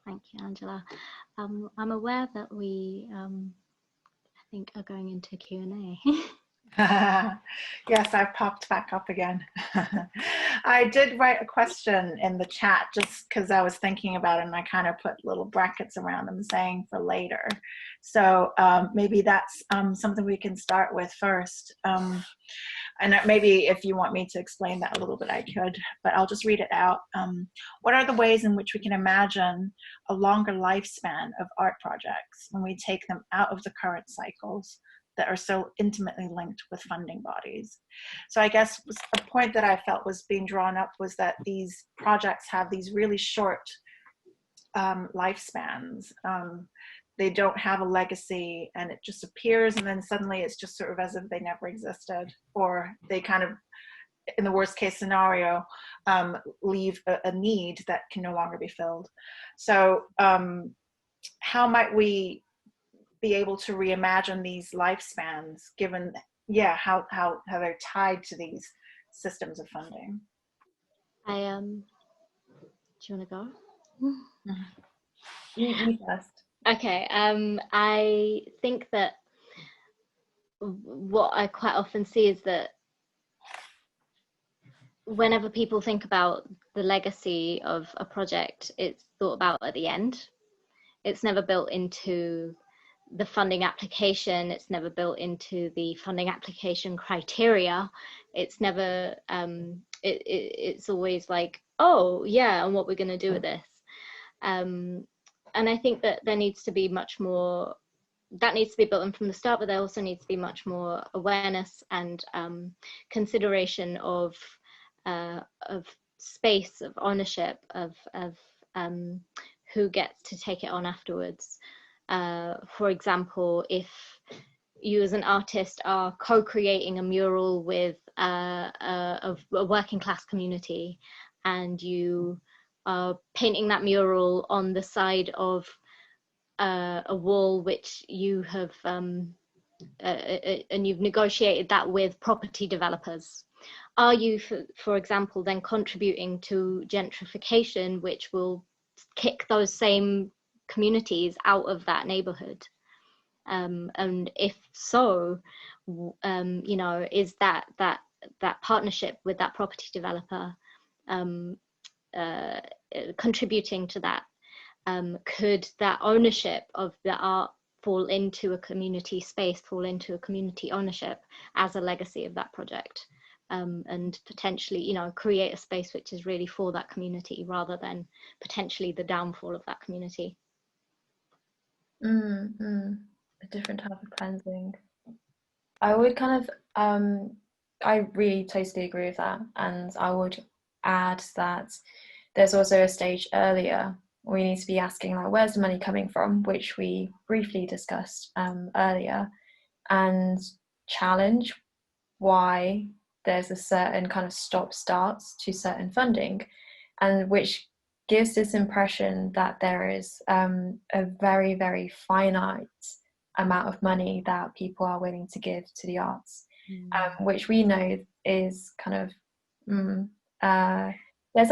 Thank you, Angela. I'm aware that we I think are going into Q&A. Yes, I've popped back up again. I did write a question in the chat just because I was thinking about it, and I kind of put little brackets around them saying for later. So maybe that's something we can start with first. And maybe if you want me to explain that a little bit, I could, but I'll just read it out. What are the ways in which we can imagine a longer lifespan of art projects when we take them out of the current cycles that are so intimately linked with funding bodies? So I guess a point that I felt was being drawn up was that these projects have these really short lifespans. They don't have a legacy, and it just appears, and then suddenly it's just sort of as if they never existed, or they kind of, in the worst case scenario, leave a need that can no longer be filled. So how might we be able to reimagine these lifespans given, how they're tied to these systems of funding? Do you want to go? You first. Okay, I think that what I quite often see is that whenever people think about the legacy of a project, it's thought about at the end. It's never built into the funding application. It's never built into the funding application criteria. It's never, it's always like, oh yeah, and what we're going to do with this. And I think that there needs to be much more, that needs to be built in from the start, but there also needs to be much more awareness and consideration of space, of ownership, of who gets to take it on afterwards. For example, if you as an artist are co-creating a mural with a working class community, and you are painting that mural on the side of a wall which you have and you've negotiated that with property developers, are you, for example, then contributing to gentrification, which will kick those same communities out of that neighborhood? And if so, you know, is that partnership with that property developer contributing to that? Could that ownership of the art fall into a community space, fall into a community ownership as a legacy of that project, and potentially, you know, create a space which is really for that community rather than potentially the downfall of that community? A different type of cleansing. I would kind of, I really totally agree with that, and I would add that there's also a stage earlier we need to be asking, like, where's the money coming from, which we briefly discussed earlier, and challenge why there's a certain kind of stop-starts to certain funding, and which gives this impression that there is a very, very finite amount of money that people are willing to give to the arts, which we know is kind of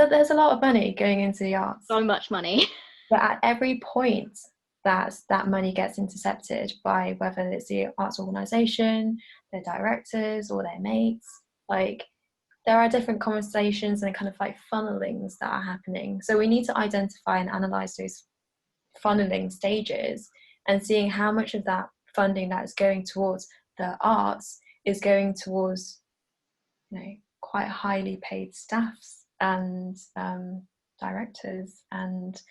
there's a lot of money going into the arts. So much money. But at every point that money gets intercepted by whether it's the arts organisation, their directors, or their mates, like, there are different conversations and kind of like funnelings that are happening. So we need to identify and analyse those funneling stages, and seeing how much of that funding that is going towards the arts is going towards, you know, quite highly paid staffs and directors and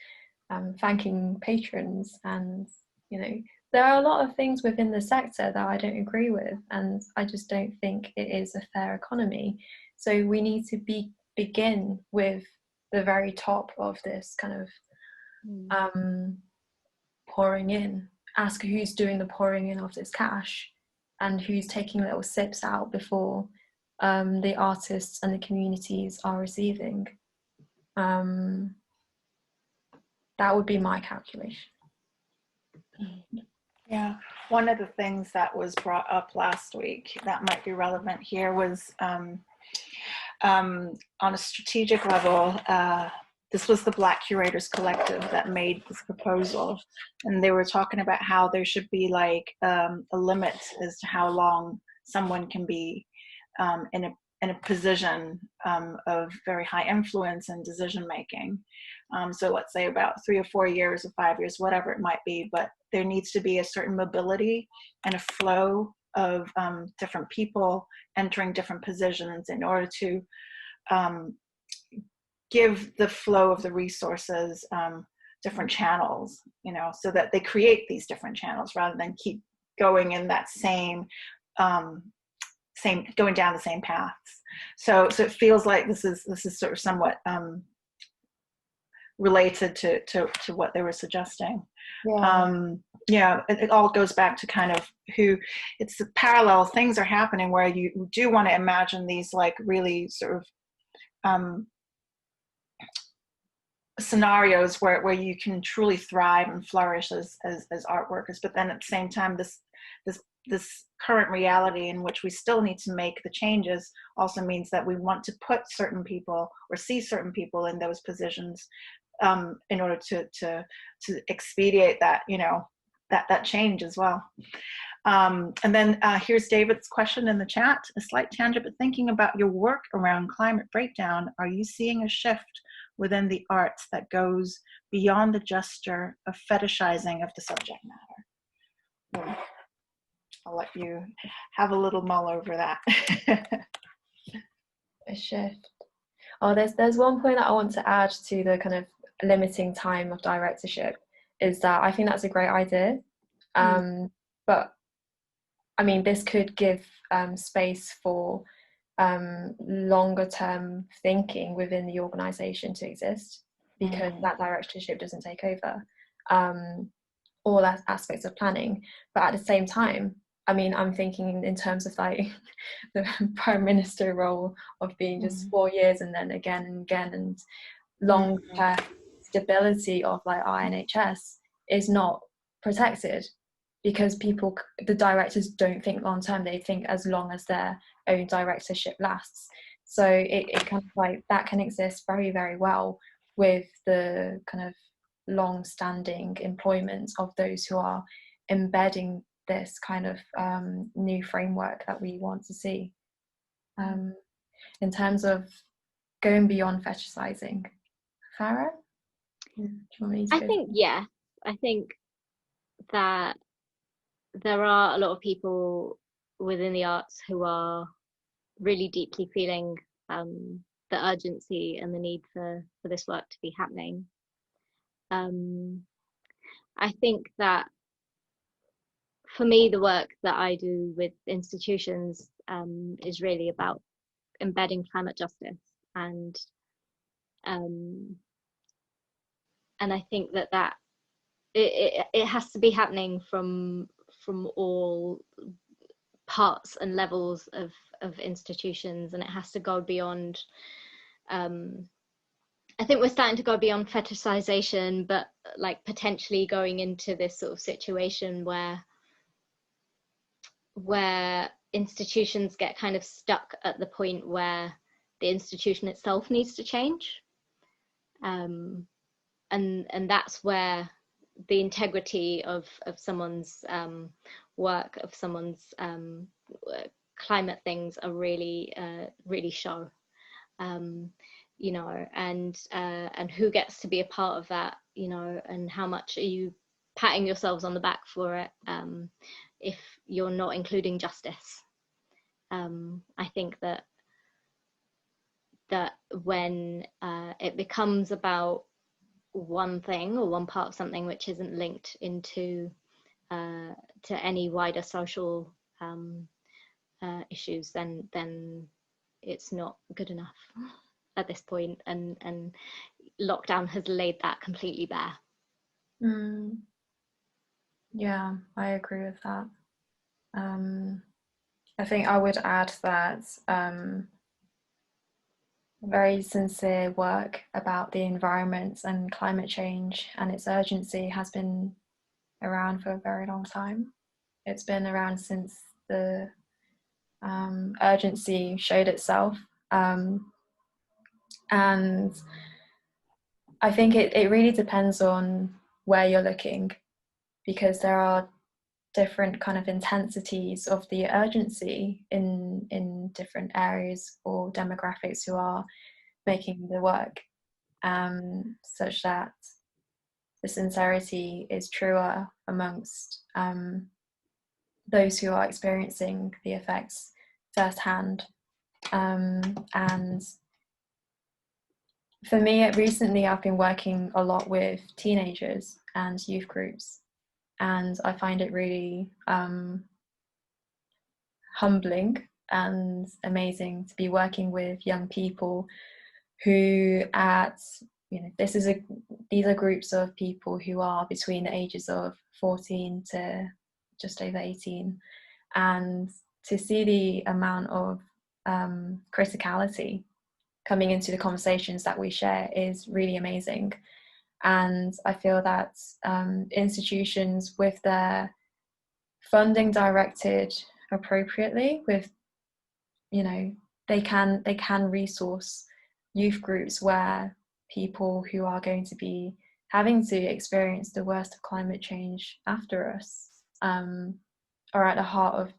thanking patrons. And, you know, there are a lot of things within the sector that I don't agree with, and I just don't think it is a fair economy. So we need to begin with the very top of this kind of pouring in. Ask who's doing the pouring in of this cash, and who's taking little sips out before the artists and the communities are receiving. That would be my calculation. Yeah, one of the things that was brought up last week that might be relevant here was on a strategic level, this was the Black Curators Collective that made this proposal, and they were talking about how there should be like a limit as to how long someone can be in a in a position of very high influence and decision making. So let's say about 3 or 4 years or 5 years, whatever it might be, but there needs to be a certain mobility and a flow of different people entering different positions in order to give the flow of the resources different channels, you know, so that they create these different channels rather than keep going in that same going down the same paths. So it feels like this is sort of somewhat related to what they were suggesting. Yeah, it all goes back to kind of it's the parallel things are happening where you do want to imagine these like really sort of scenarios where you can truly thrive and flourish as art workers, but then at the same time this current reality in which we still need to make the changes also means that we want to put certain people or see certain people in those positions in order to expedite that, you know, that change as well. And then here's David's question in the chat, a slight tangent, but thinking about your work around climate breakdown, are you seeing a shift within the arts that goes beyond the gesture of fetishizing of the subject matter? I'll let you have a little mull over that. A shift. Oh, there's one point that I want to add to the kind of limiting time of directorship, is that I think that's a great idea. But I mean, this could give space for longer term thinking within the organization to exist, because that directorship doesn't take over all aspects of planning. But at the same time, I mean, I'm thinking in terms of like the prime minister role of being just 4 years and then again and again, and long-term stability of like our NHS is not protected, because the directors don't think long-term, they think as long as their own directorship lasts. So it kind of like that can exist very, very well with the kind of long-standing employment of those who are embedding this kind of new framework that we want to see. In terms of going beyond fetishizing, Farah, do you want me to I think that there are a lot of people within the arts who are really deeply feeling the urgency and the need for this work to be happening. I think that for me, the work that I do with institutions is really about embedding climate justice, and I think that it has to be happening from all parts and levels of institutions, and it has to go beyond. I think we're starting to go beyond fetishization, but like potentially going into this sort of situation where institutions get kind of stuck at the point where the institution itself needs to change, and that's where the integrity of someone's work, of someone's climate things are really show, you know, and who gets to be a part of that, you know, and how much are you patting yourselves on the back for it if you're not including justice. I think that when it becomes about one thing or one part of something which isn't linked into to any wider social issues, then it's not good enough at this point, and lockdown has laid that completely bare. Yeah, I agree with that. I think I would add that very sincere work about the environment and climate change and its urgency has been around for a very long time. It's been around since the urgency showed itself. And I think it really depends on where you're looking, because there are different kind of intensities of the urgency in different areas or demographics who are making the work, such that the sincerity is truer amongst those who are experiencing the effects firsthand. And for me, recently I've been working a lot with teenagers and youth groups, and I find it really humbling and amazing to be working with young people who these are groups of people who are between the ages of 14 to just over 18, and to see the amount of criticality coming into the conversations that we share is really amazing. And I feel that institutions, with their funding directed appropriately, with they can resource youth groups where people who are going to be having to experience the worst of climate change after us are at the heart of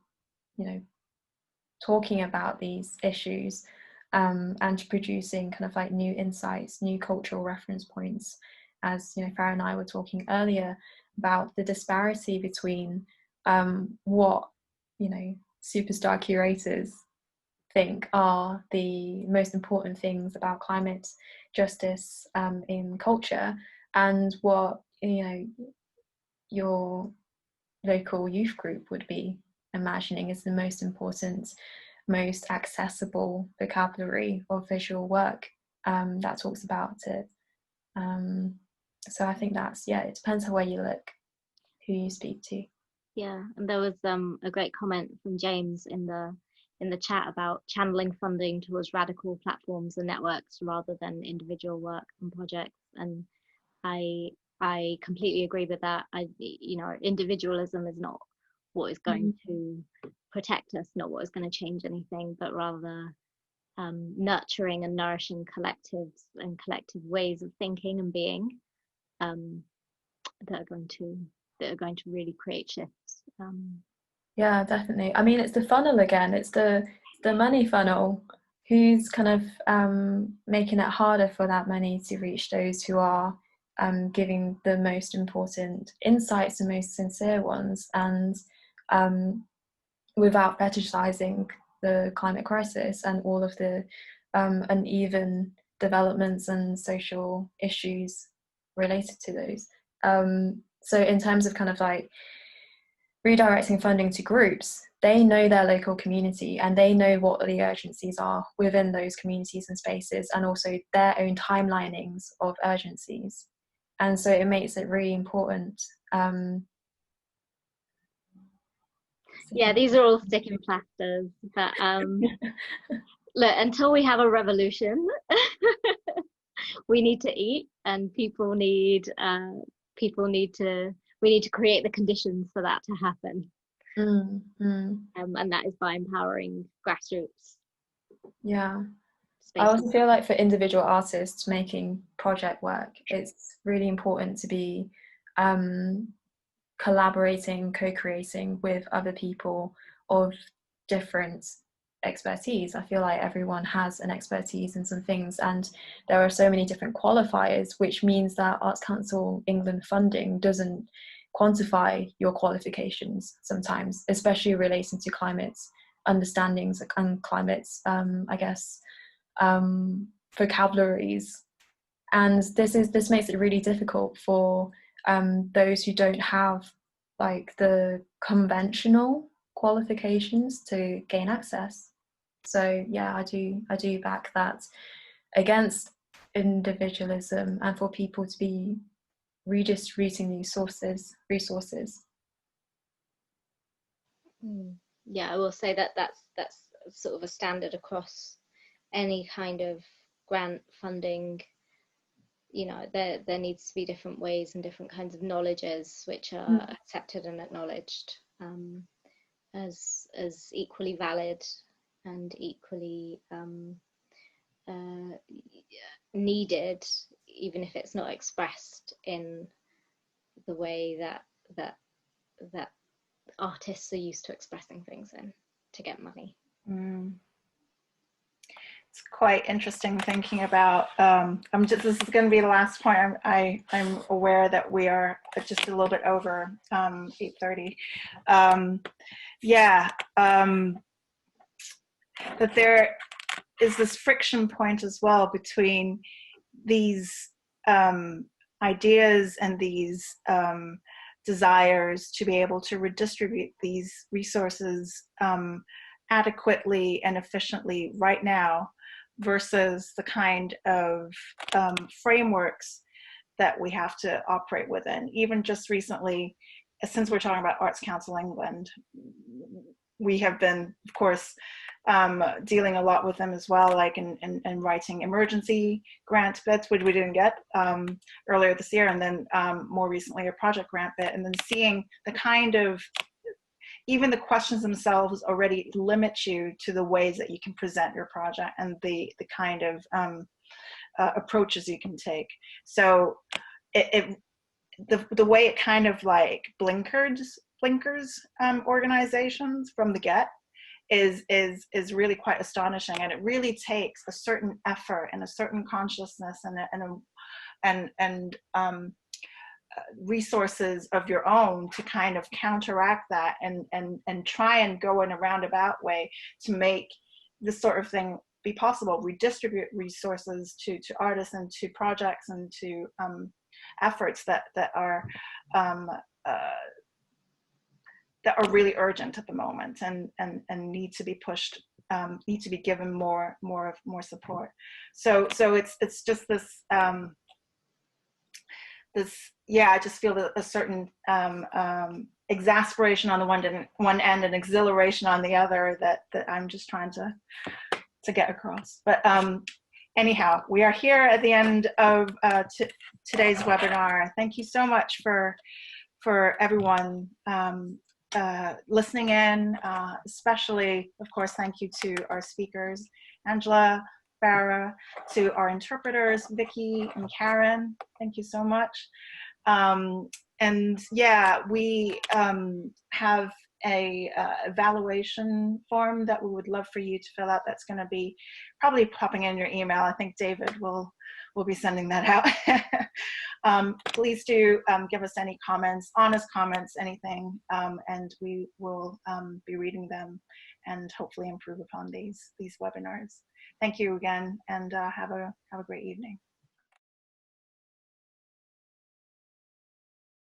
talking about these issues, and producing kind of like new insights, new cultural reference points. As Farah and I were talking earlier about the disparity between what superstar curators think are the most important things about climate justice in culture, and what your local youth group would be imagining is the most important, most accessible vocabulary of visual work that talks about it. So I think it depends on where you look, who you speak to. Yeah, and there was a great comment from James in the chat about channeling funding towards radical platforms and networks rather than individual work and projects, and I completely agree with that. Individualism is not what is going to protect us, not what is going to change anything, but rather nurturing and nourishing collectives and collective ways of thinking and being that are going to really create shifts. Yeah, definitely. I mean, it's the funnel again. It's the money funnel. Who's kind of making it harder for that money to reach those who are giving the most important insights, the most sincere ones, and without fetishizing the climate crisis and all of the uneven developments and social issues related to those. So in terms of kind of like redirecting funding to groups, they know their local community and they know what the urgencies are within those communities and spaces, and also their own timelinings of urgencies. And so it makes it really important. Yeah, these are all sticking plasters, but look, until we have a revolution, we need to eat, and we need to create the conditions for that to happen. And that is by empowering grassroots. Yeah. Spaces. I also feel like for individual artists making project work, it's really important to be collaborating, co-creating with other people of different expertise. I feel like everyone has an expertise in some things, and there are so many different qualifiers, which means that Arts Council England funding doesn't quantify your qualifications sometimes, especially relating to climate understandings and climate vocabularies. And this makes it really difficult for those who don't have like the conventional qualifications to gain access. So yeah, I do back that against individualism, and for people to be redistributing these resources. Yeah, I will say that that's sort of a standard across any kind of grant funding. There needs to be different ways and different kinds of knowledges which are accepted and acknowledged as equally valid and equally needed, even if it's not expressed in the way that artists are used to expressing things in to get money. It's quite interesting thinking about, this is going to be the last point. I'm aware that we are just a little bit over 8:30. That there is this friction point as well between these ideas and these desires to be able to redistribute these resources adequately and efficiently right now, versus the kind of frameworks that we have to operate within. Even just recently, since we're talking about Arts Council England, we have been, of course, dealing a lot with them as well, like in writing emergency grant bits, which we didn't get earlier this year, and then more recently a project grant bit, and then seeing the kind of, even the questions themselves already limit you to the ways that you can present your project and the kind of approaches you can take. So the way it kind of like blinkers organizations from the get is really quite astonishing, and it really takes a certain effort and a certain consciousness and resources of your own to kind of counteract that and try and go in a roundabout way to make this sort of thing be possible. Redistribute resources to artists and to projects and to efforts that are really urgent at the moment and need to be pushed, need to be given more support. So it's just this I just feel that a certain exasperation on the one end and exhilaration on the other that I'm just trying to get across. But anyhow, we are here at the end of today's webinar. Thank you so much for everyone listening in, especially, of course, thank you to our speakers, Angela, Farah, to our interpreters, Vicky and Karen. Thank you so much. And yeah, we have a evaluation form that we would love for you to fill out. That's going to be probably popping in your email. I think David will be sending that out. Please do give us any comments, honest comments, anything, and we will be reading them and hopefully improve upon these webinars. Thank you again, and have a great evening.